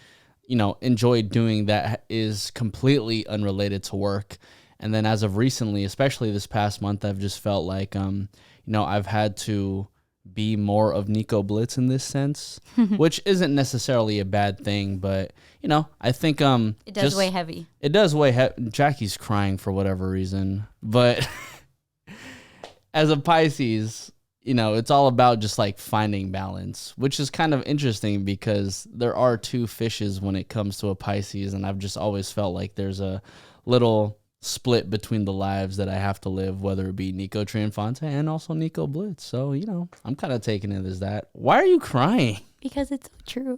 you know, enjoy doing that is completely unrelated to work. And then as of recently, especially this past month, I've just felt like, you know, I've had to be more of Nico Blitz in this sense, which isn't necessarily a bad thing, but, you know, I think it does weigh heavy. It does weigh heavy. Jackie's crying for whatever reason, but as a Pisces, you know, it's all about just like finding balance, which is kind of interesting because there are two fishes when it comes to a Pisces, and I've just always felt like there's a little split between the lives that I have to live, whether it be Nico Trianfante and also Nico Blitz. So, you know, I'm kind of taking it as that. Why are you crying? Because it's so true.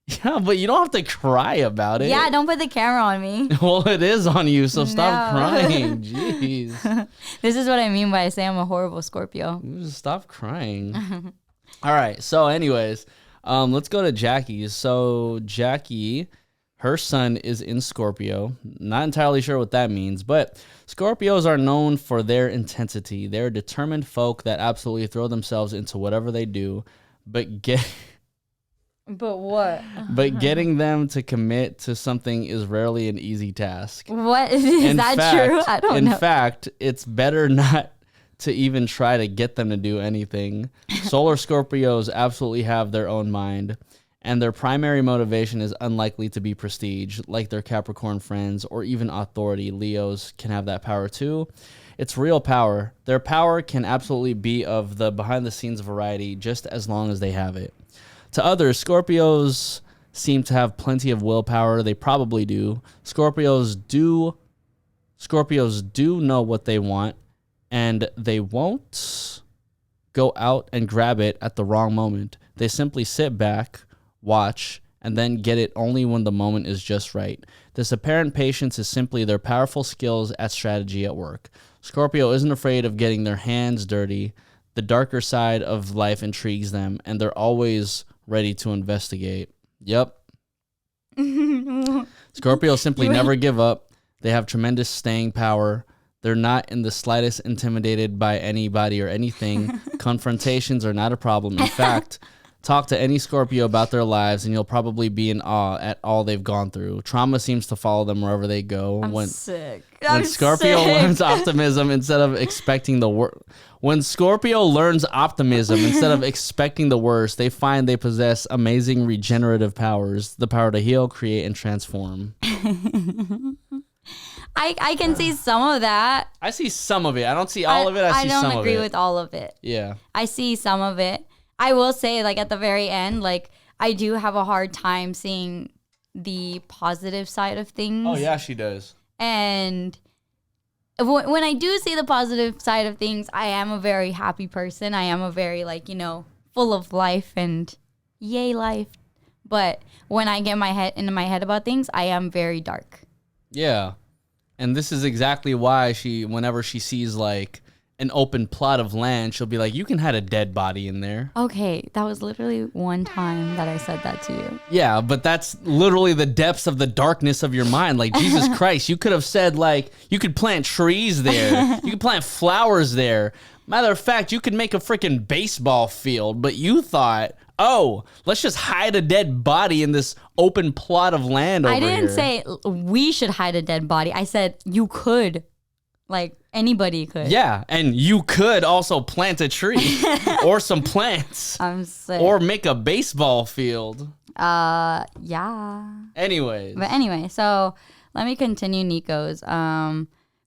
Yeah, but you don't have to cry about it. Yeah, don't put the camera on me. Well, it is on you, so stop crying. Jeez. This is what I mean by I say I'm a horrible Scorpio. Just stop crying. All right, so anyways, let's go to Jackie. So Jackie, her sun is in Scorpio. Not entirely sure what that means, but Scorpios are known for their intensity. They're determined folk that absolutely throw themselves into whatever they do, but what? But getting them to commit to something is rarely an easy task. What? Is that true? I don't know. In fact, it's better not to even try to get them to do anything. Solar Scorpios absolutely have their own mind, and their primary motivation is unlikely to be prestige, like their Capricorn friends, or even authority. Leos can have that power too. It's real power. Their power can absolutely be of the behind-the-scenes variety, just as long as they have it. To others, Scorpios seem to have plenty of willpower. They probably do. Scorpios do know what they want, and they won't go out and grab it at the wrong moment. They simply sit back, watch, and then get it only when the moment is just right. This apparent patience is simply their powerful skills at strategy at work. Scorpio isn't afraid of getting their hands dirty. The darker side of life intrigues them, and they're always ready to investigate. Yep. Scorpios simply never give up. They have tremendous staying power. They're not in the slightest intimidated by anybody or anything. Confrontations are not a problem. In fact, talk to any Scorpio about their lives and you'll probably be in awe at all they've gone through. Trauma seems to follow them wherever they go. I'm sick. When Scorpio learns optimism instead of expecting the worst. When Scorpio learns optimism instead of expecting the worst, they find they possess amazing regenerative powers, the power to heal, create, and transform. I can see some of that. I see some of it. I don't see all of it. I see some of it. I don't agree with all of it. Yeah. I see some of it. I will say, like, at the very end, like, I do have a hard time seeing the positive side of things. Oh, yeah, she does. And when I do see the positive side of things, I am a very happy person. I am a very, like, you know, full of life and yay life. But when I get into my head about things, I am very dark. Yeah. And this is exactly why whenever she sees, like, an open plot of land, she'll be like, you can hide a dead body in there. Okay, that was literally one time that I said that to you. Yeah, but that's literally the depths of the darkness of your mind. Like, Jesus Christ, you could have said, like, you could plant trees there. You could plant flowers there. Matter of fact, you could make a freaking baseball field, but you thought, oh, let's just hide a dead body in this open plot of land over here. I didn't say we should hide a dead body. I said you could. Like, anybody could. Yeah, and you could also plant a tree or some plants. I'm sick. Or make a baseball field. Yeah. Anyways. But anyway, so let me continue Nico's.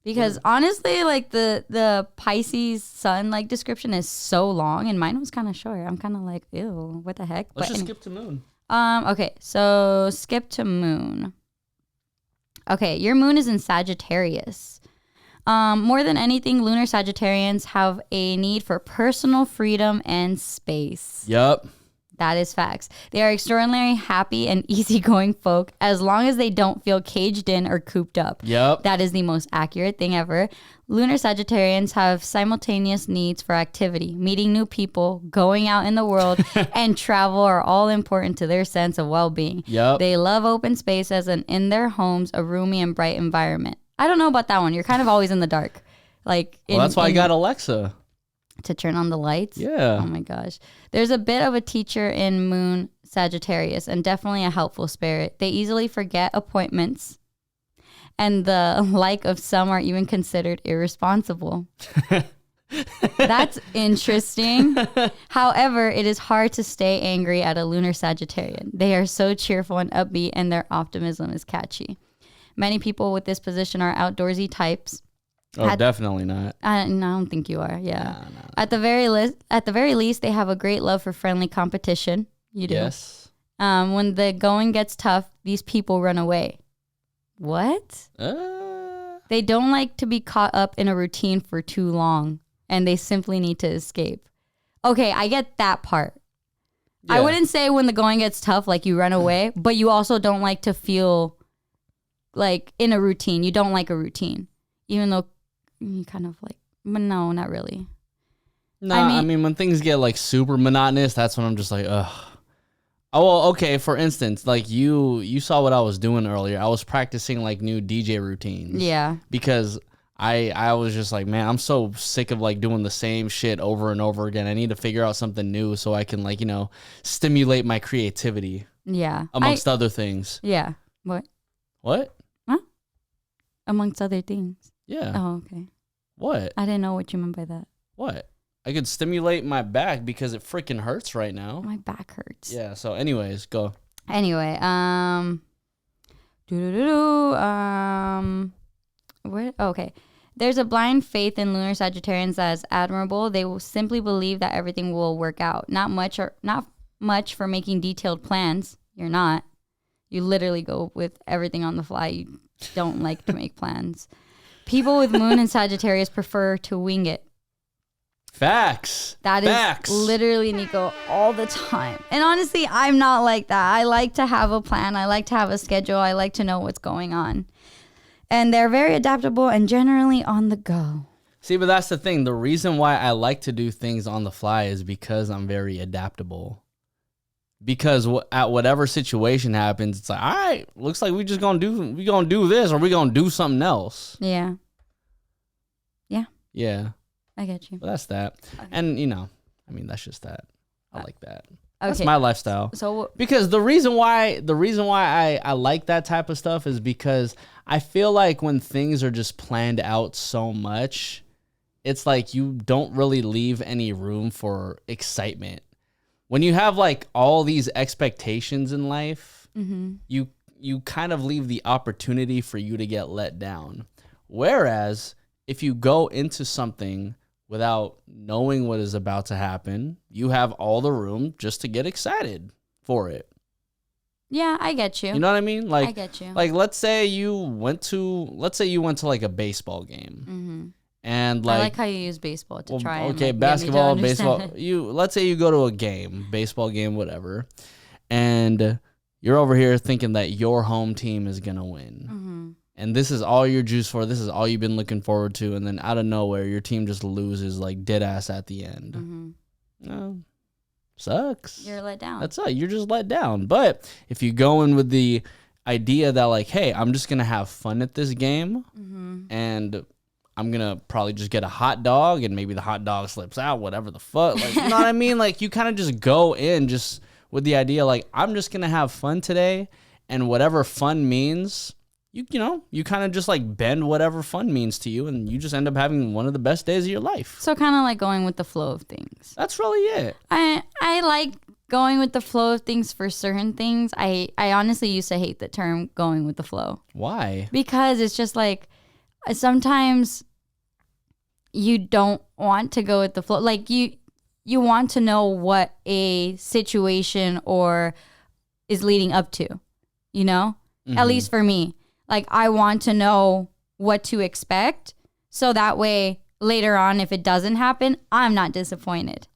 Because honestly, like the Pisces sun like description is so long, and mine was kind of short. I'm kind of like, ew, what the heck? Let's just skip to moon. Okay, so skip to moon. Okay, your moon is in Sagittarius. More than anything, lunar Sagittarians have a need for personal freedom and space. Yep. That is facts. They are extraordinarily happy and easygoing folk as long as they don't feel caged in or cooped up. Yep. That is the most accurate thing ever. Lunar Sagittarians have simultaneous needs for activity. Meeting new people, going out in the world, and travel are all important to their sense of well-being. Yep. They love open spaces and in their homes, a roomy and bright environment. I don't know about that one. You're kind of always in the dark. Like, that's why I got Alexa. To turn on the lights? Yeah. Oh my gosh. There's a bit of a teacher in Moon Sagittarius and definitely a helpful spirit. They easily forget appointments, and the like of some are even considered irresponsible. That's interesting. However, it is hard to stay angry at a lunar Sagittarian. They are so cheerful and upbeat, and their optimism is catchy. Many people with this position are outdoorsy types. Oh, definitely not. No, I don't think you are. Yeah. No. At the very least, they have a great love for friendly competition. You do. Yes. When the going gets tough, these people run away. What? They don't like to be caught up in a routine for too long, and they simply need to escape. Okay, I get that part. Yeah. I wouldn't say when the going gets tough, like you run away, but you also don't like to feel like in a routine. You don't like a routine, even though you kind of like, but no, not really. No, I mean, when things get like super monotonous, that's when I'm just like, ugh. Oh, well, okay. For instance, like you saw what I was doing earlier. I was practicing like new DJ routines. Yeah. Because I was just like, man, I'm so sick of like doing the same shit over and over again. I need to figure out something new so I can like, stimulate my creativity. Yeah. Amongst other things. Yeah. What? What? Huh? Amongst other things. Yeah. Oh, okay. What? I didn't know what you meant by that. What? I could stimulate my back because it freaking hurts right now. My back hurts. Yeah, so anyways, go. Anyway, okay. There's a blind faith in lunar Sagittarians that is admirable. They will simply believe that everything will work out. Not much for making detailed plans. You're not. You literally go with everything on the fly. You don't like to make plans. People with moon in Sagittarius prefer to wing it. Facts. That is literally Nico all the time. And honestly, I'm not like that. I like to have a plan. I like to have a schedule. I like to know what's going on. And they're very adaptable and generally on the go. See, but that's the thing. The reason why I like to do things on the fly is because I'm very adaptable. Because at whatever situation happens, it's like, all right, looks like we gonna do this or we gonna do something else. Yeah. Yeah. Yeah. I get you. Well, that's that. Okay. And, that's just that. I like that. Okay. That's my lifestyle. So because the reason why I like that type of stuff is because I feel like when things are just planned out so much, it's like you don't really leave any room for excitement. When you have like all these expectations in life, mm-hmm. you kind of leave the opportunity for you to get let down. Whereas if you go into something without knowing what is about to happen, you have all the room just to get excited for it. Yeah, I get you. You know what I mean? Like, I get you. Like, let's say you went to like a baseball game. Mm-hmm. And like, I like how you use baseball to try. Okay, and basketball, baseball. Let's say you go to a game, baseball game, whatever, and you're over here thinking that your home team is gonna win. Mm-hmm. And this is all you're juiced for. This is all you've been looking forward to. And then out of nowhere, your team just loses like dead ass at the end. Mm-hmm. No, sucks. You're let down. That's it. You're just let down. But if you go in with the idea that like, hey, I'm just going to have fun at this game. Mm-hmm. And I'm going to probably just get a hot dog and maybe the hot dog slips out, whatever the fuck. Like, you know what I mean? Like, you kind of just go in just with the idea, like, I'm just going to have fun today. And whatever fun means, you know, you kind of just like bend whatever fun means to you. And you just end up having one of the best days of your life. So kind of like going with the flow of things. That's really it. I like going with the flow of things for certain things. I honestly used to hate the term going with the flow. Why? Because it's just like sometimes you don't want to go with the flow. Like you want to know what a situation or is leading up to, you know? Mm-hmm. At least for me. Like I want to know what to expect so that way later on if it doesn't happen, I'm not disappointed.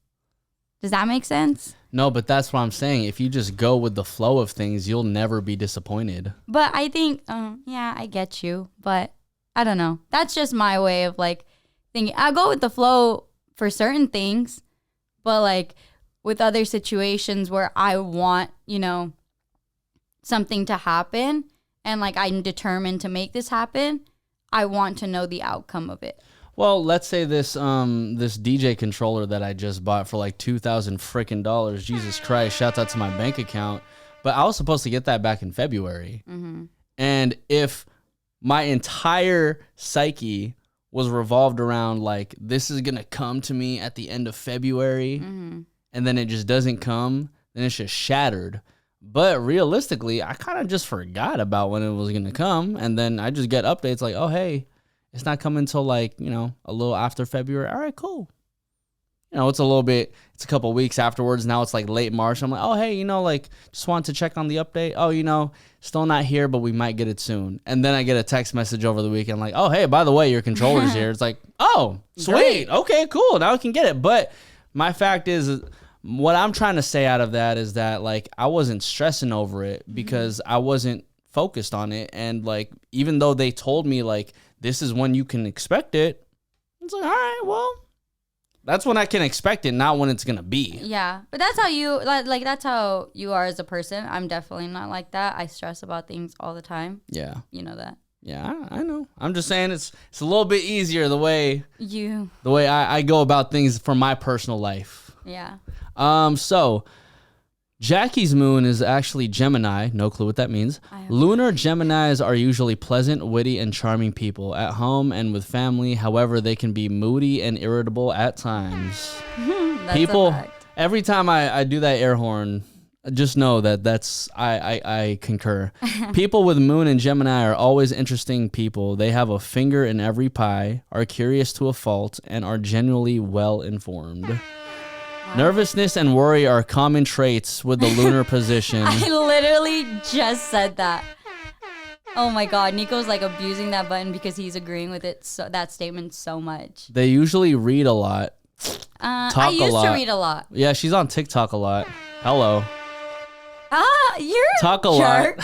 Does that make sense? No, but that's what I'm saying. If you just go with the flow of things, you'll never be disappointed. But I think, yeah, I get you. But I don't know. That's just my way of like thinking. I'll go with the flow for certain things. But like with other situations where I want, you know, something to happen and like I'm determined to make this happen, I want to know the outcome of it. Well, let's say this this DJ controller that I just bought for like $2,000 freaking dollars. Jesus Christ! Shouts out to my bank account. But I was supposed to get that back in February. Mm-hmm. And if my entire psyche was revolved around like this is gonna come to me at the end of February, mm-hmm. and then it just doesn't come, then it's just shattered. But realistically, I kind of just forgot about when it was gonna come, and then I just get updates like, oh hey. It's not coming until like, you know, a little after February. All right, cool. You know, it's a couple of weeks afterwards. Now it's like late March. I'm like, oh, hey, you know, like just wanted to check on the update. Oh, you know, still not here, but we might get it soon. And then I get a text message over the weekend like, oh, hey, by the way, your controller's here. It's like, oh, sweet. Great. Okay, cool. Now I can get it. But my fact is what I'm trying to say out of that is that like I wasn't stressing over it because I wasn't focused on it. And like, even though they told me like, this is when you can expect it. It's like, all right, well, that's when I can expect it, not when it's going to be. Yeah. But that's how you, like, that's how you are as a person. I'm definitely not like that. I stress about things all the time. Yeah. You know that. Yeah, I know. I'm just saying it's a little bit easier the way I go about things for my personal life. Yeah. So Jackie's moon is actually Gemini. No clue what that means. Lunar Geminis are usually pleasant, witty, and charming people at home and with family. However, they can be moody and irritable at times. People, every time I do that air horn, just know that's I concur. People with moon and Gemini are always interesting people. They have a finger in every pie, are curious to a fault, and are genuinely well informed. Nervousness and worry are common traits with the lunar position. I literally just said that. Oh my God, Nico's like abusing that button because he's agreeing with it. That statement so much. They usually read a lot. I used to read a lot. Yeah, she's on TikTok a lot. Hello. You're talk a jerk.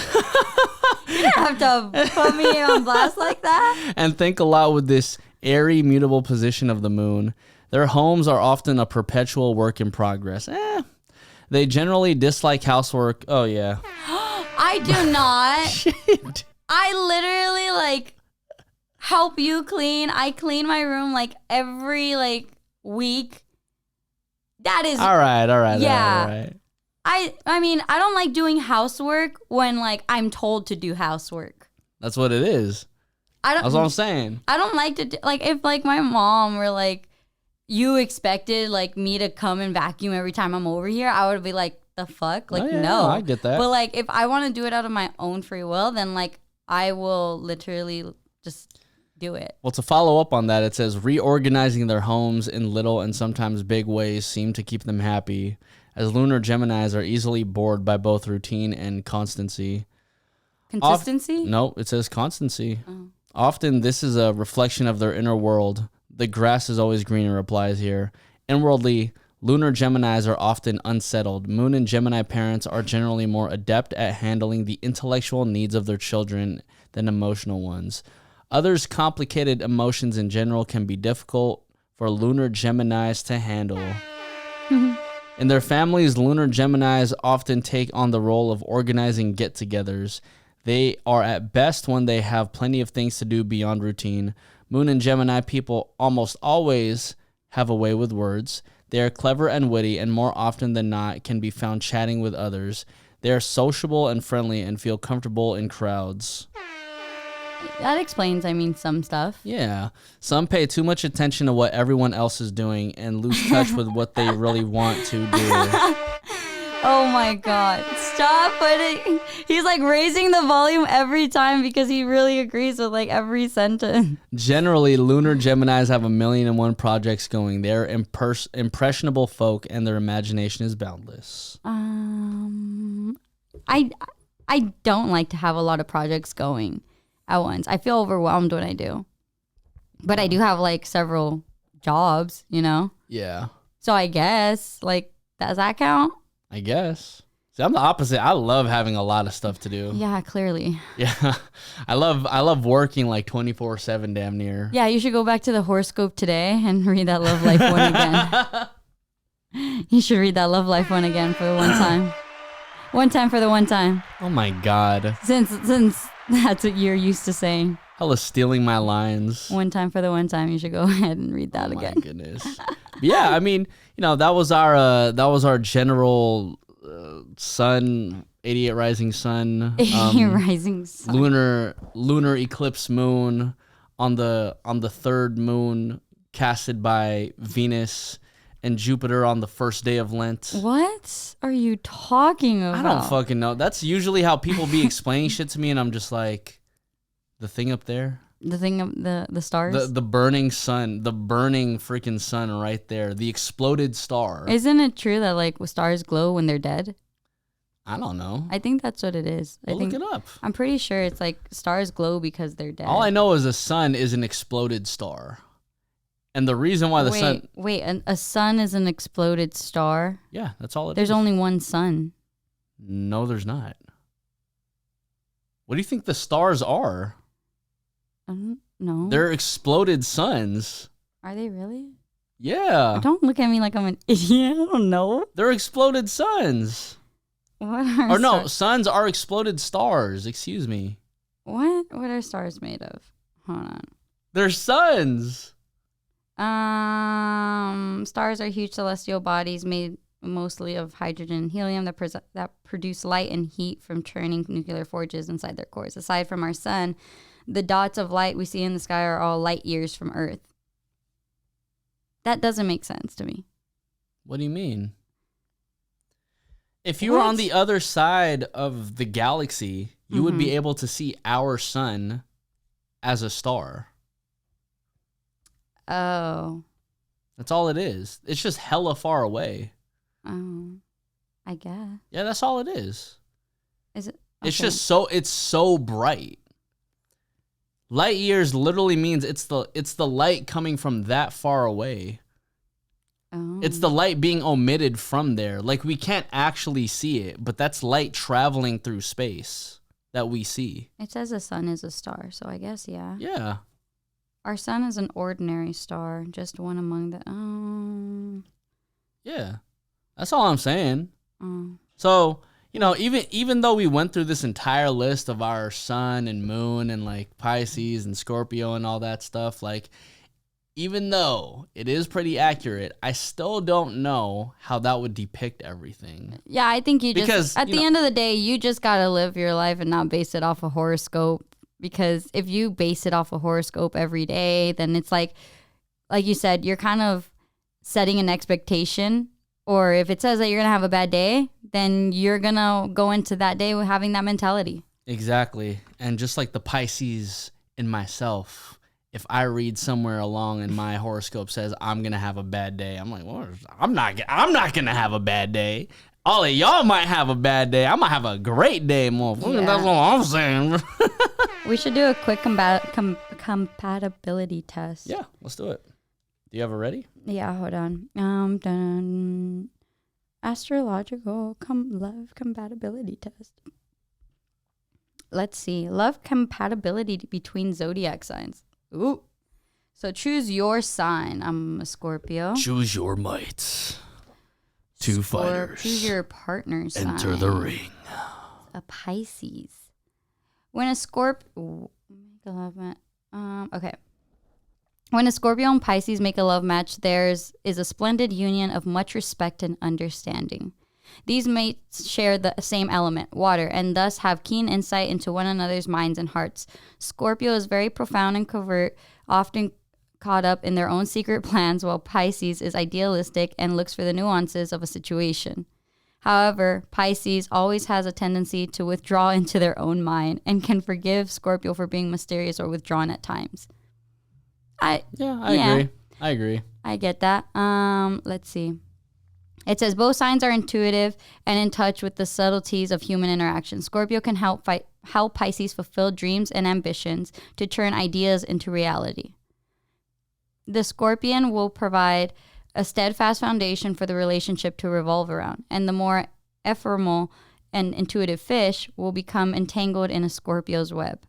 You don't have to put me on blast like that. And think a lot with this airy, mutable position of the moon. Their homes are often a perpetual work in progress. They generally dislike housework. Oh, yeah. I do not. Shit. I literally, like, help you clean. I clean my room, like, every, like, week. That is... All right. Yeah. All right. I mean, I don't like doing housework when, like, I'm told to do housework. That's what it is. That's what I'm saying. I don't like to... Like, if, like, my mom were, like... You expected like me to come and vacuum every time I'm over here, I would be like, the fuck? Like, no. I get that. But like, if I want to do it out of my own free will, then like, I will literally just do it. Well, to follow up on that, it says reorganizing their homes in little and sometimes big ways seem to keep them happy, as lunar Geminis are easily bored by both routine and constancy. Consistency? No, it says constancy. Oh. Often this is a reflection of their inner world. The grass is always greener applies here. Inwardly, lunar Geminis are often unsettled. Moon and Gemini parents are generally more adept at handling the intellectual needs of their children than emotional ones. Others' complicated emotions in general can be difficult for lunar Geminis to handle. In their families, lunar Geminis often take on the role of organizing get-togethers. They are at best when they have plenty of things to do beyond routine. Moon and Gemini people almost always have a way with words. They are clever and witty, and more often than not can be found chatting with others. They are sociable and friendly and feel comfortable in crowds. That explains, some stuff. Yeah. Some pay too much attention to what everyone else is doing and lose touch with what they really want to do. Oh my God. Stop putting. He's like raising the volume every time because he really agrees with like every sentence. Generally, lunar Geminis have 1,000,001 projects going. They're impressionable folk and their imagination is boundless. I don't like to have a lot of projects going at once. I feel overwhelmed when I do. But I do have like several jobs, Yeah. So I guess like, does that count? I guess. See, I'm the opposite. I love having a lot of stuff to do. Yeah, clearly. Yeah. I love working like 24/7 damn near. Yeah, you should go back to the Horoscope today and read that Love Life one again. You should read that Love Life one again for the one time. One time for the one time. Oh my God. Since that's what you're used to saying. Hella stealing my lines. One time for the one time. You should go ahead and read that again. Oh my goodness. Yeah, that was our general sun, 88 rising sun, 88 rising sun, lunar eclipse moon on the third moon casted by Venus and Jupiter on the first day of Lent. What are you talking about? I don't fucking know. That's usually how people be explaining shit to me, and I'm just like, the thing up there. The thing of the stars? The burning sun, the burning freaking sun right there, the exploded star. Isn't it true that like stars glow when they're dead? I don't know. I think that's what it is. Look it up. I'm pretty sure it's like stars glow because they're dead. All I know is a sun is an exploded star. And the reason why the sun... Wait, a sun is an exploded star? Yeah, that's all it is. There's only one sun. No, there's not. What do you think the stars are? No. They're exploded suns. Are they really? Yeah. Don't look at me like I'm an idiot. I don't know. They're exploded suns. Suns are exploded stars. Excuse me. What are stars made of? Hold on. They're suns. Stars are huge celestial bodies made mostly of hydrogen and helium that produce light and heat from churning nuclear forges inside their cores. Aside from our sun, the dots of light we see in the sky are all light years from Earth. That doesn't make sense to me. What do you mean? If you were on the other side of the galaxy, you would be able to see our sun as a star. Oh. That's all it is. It's just hella far away. Oh. I guess. Yeah, that's all it is. Is it? Okay. It's just so bright. Light years literally means it's the light coming from that far away. Oh. It's the light being omitted from there. Like, we can't actually see it, but that's light traveling through space that we see. It says the sun is a star, so I guess, yeah. Yeah. Our sun is an ordinary star, just one among the... Yeah. That's all I'm saying. Oh. So, even though we went through this entire list of our sun and moon and like Pisces and Scorpio and all that stuff, like, even though it is pretty accurate, I still don't know how that would depict everything. Yeah, I think at the end of the day, you just got to live your life and not base it off a horoscope. Because if you base it off a horoscope every day, then it's like you said, you're kind of setting an expectation. Or if it says that you're going to have a bad day, then you're going to go into that day with having that mentality. Exactly. And just like the Pisces in myself, if I read somewhere along and my horoscope says I'm going to have a bad day, I'm like, well, I'm not going to have a bad day. All of y'all might have a bad day. I might have a great day, motherfucker. Yeah. That's all I'm saying. We should do a quick compatibility test. Yeah, let's do it. Do you have it ready? Yeah, hold on. Astrological love compatibility test. Let's see. Love compatibility between zodiac signs. Ooh. So choose your sign. I'm a Scorpio. Choose your mates. Two fighters. Choose your partner's sign. Enter the ring. A Pisces. When a Scorpio... okay. When a Scorpio and Pisces make a love match, theirs is a splendid union of much respect and understanding. These mates share the same element, water, and thus have keen insight into one another's minds and hearts. Scorpio is very profound and covert, often caught up in their own secret plans, while Pisces is idealistic and looks for the nuances of a situation. However, Pisces always has a tendency to withdraw into their own mind and can forgive Scorpio for being mysterious or withdrawn at times. I agree. I get that. Let's see. It says both signs are intuitive and in touch with the subtleties of human interaction. Scorpio can help Pisces fulfill dreams and ambitions to turn ideas into reality. The Scorpion will provide a steadfast foundation for the relationship to revolve around, and the more ephemeral and intuitive fish will become entangled in a Scorpio's web.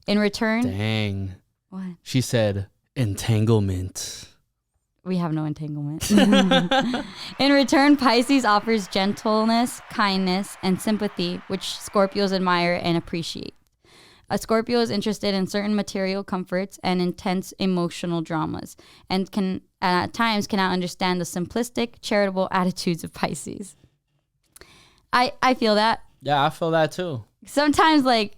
In return... Dang. What? She said entanglement. We have no entanglement. In return, Pisces offers gentleness, kindness, and sympathy, which Scorpios admire and appreciate. A Scorpio is interested in certain material comforts and intense emotional dramas, and can at times cannot understand the simplistic, charitable attitudes of Pisces. I feel that. Yeah, I feel that too. Sometimes, I'm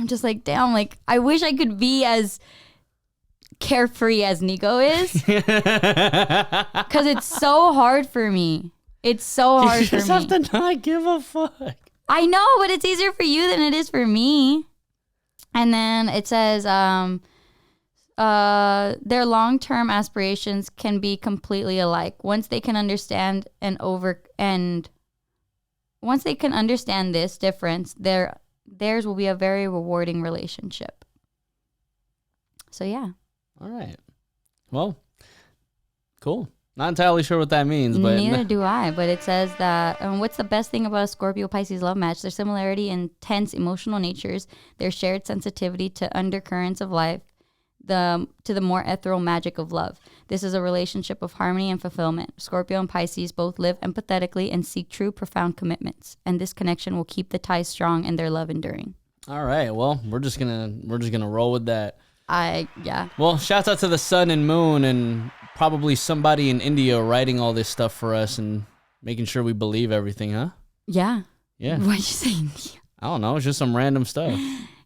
just like, damn, like, I wish I could be as carefree as Nico is. Because it's so hard for me. It's so hard for me. You just have to not give a fuck. I know, but it's easier for you than it is for me. And then it says, their long-term aspirations can be completely alike. Once they can understand once they can understand this difference, theirs will be a very rewarding relationship. So yeah. All right. Well, cool. Not entirely sure what that means, but neither do I. But it says that what's the best thing about a Scorpio-Pisces love match? Their similarity in intense emotional natures, their shared sensitivity to undercurrents of life, to the more ethereal magic of love. This is a relationship of harmony and fulfillment. Scorpio and Pisces both live empathetically and seek true, profound commitments, and this connection will keep the ties strong and their love enduring. All right. Well, we're just gonna roll with that. Yeah. Well, shouts out to the sun and moon and probably somebody in India writing all this stuff for us and making sure we believe everything, huh? Yeah. Yeah. Why'd you say India? I don't know. It's just some random stuff.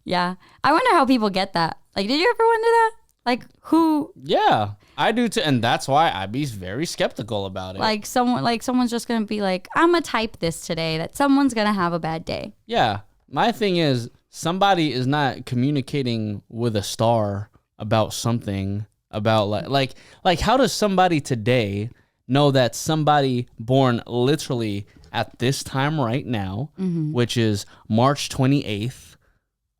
Yeah. I wonder how people get that. Like, did you ever wonder that? Like, who? Yeah, I do too. And that's why I'd be very skeptical about it. Like, someone's just going to be like, I'm going to type this today, that someone's going to have a bad day. Yeah. My thing is, somebody is not communicating with a star about something, about like how does somebody today know that somebody born literally at this time right now, which is March 28th,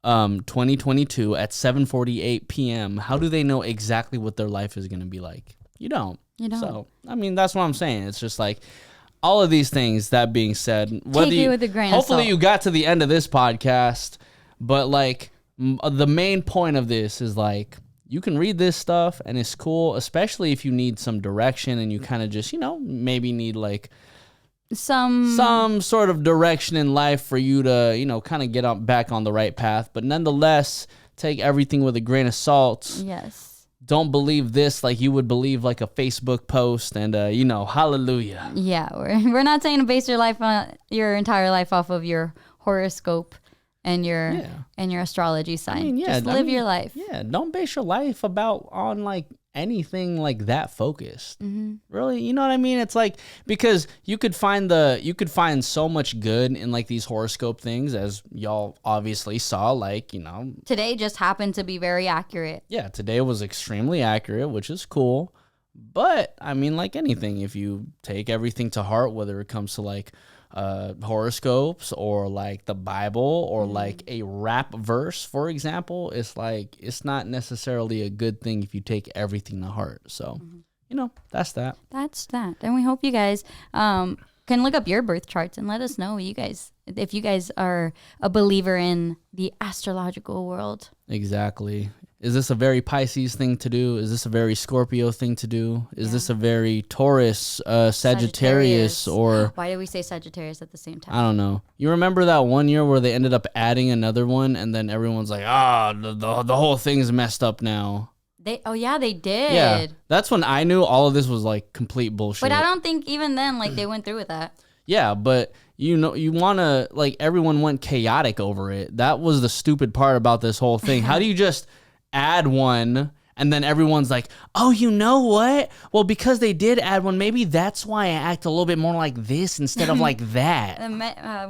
2022 at 7:48 p.m., how do they know exactly what their life is going to be like? You don't. So, I mean, that's what I'm saying. It's just like all of these things, that being said, take it with a grain of salt. Hopefully you got to the end of this podcast, but like the main point of this is like, you can read this stuff and it's cool, especially if you need some direction and you kind of just, maybe need like some sort of direction in life for you to, kind of get back on the right path. But nonetheless, take everything with a grain of salt. Yes. Don't believe this like you would believe like a Facebook post and, hallelujah. Yeah, we're not saying to base your entire life off of your horoscope and your astrology sign. Just live your life. Yeah, don't base your life on like anything like that focused. Really, you know what I mean? It's like, because you could find so much good in like these horoscope things, as y'all obviously saw. Like, today just happened to be very accurate. Yeah, today was extremely accurate, which is cool. But I mean, like anything, if you take everything to heart, whether it comes to like horoscopes or like the Bible or like a rap verse, for example, it's like, it's not necessarily a good thing if you take everything to heart. So, that's that. That's that. And we hope you guys can look up your birth charts and let us know if you guys are a believer in the astrological world. Exactly. Is this a very Pisces thing to do? Is this a very Scorpio thing to do? Is this a very Taurus, Sagittarius, or... Why did we say Sagittarius at the same time? I don't know. You remember that one year where they ended up adding another one, and then everyone's like, the whole thing's messed up now. They did. Yeah, that's when I knew all of this was like complete bullshit. But I don't think even then, like, they went through with that. Yeah, but you want to, like, everyone went chaotic over it. That was the stupid part about this whole thing. How do you just add one and then everyone's like, oh, you know what? Well, because they did add one, maybe that's why I act a little bit more like this instead of like that.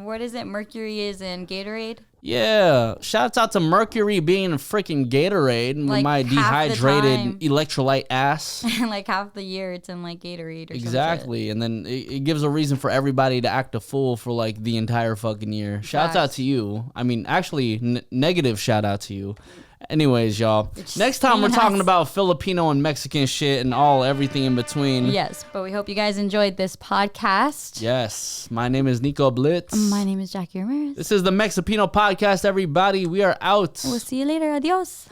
What is it? Mercury is in Gatorade? Yeah. Shouts out to Mercury being a freaking Gatorade with my dehydrated electrolyte ass. Like half the year it's in like Gatorade or exactly. And then it gives a reason for everybody to act a fool for like the entire fucking year. Shouts out to you. I mean, actually, negative shout out to you. Anyways, y'all, next time we're talking about Filipino and Mexican shit and everything in between. Yes, but we hope you guys enjoyed this podcast. Yes, my name is Nico Blitz. My name is Jackie Ramirez. This is the Mexipino podcast, everybody. We are out. We'll see you later. Adios.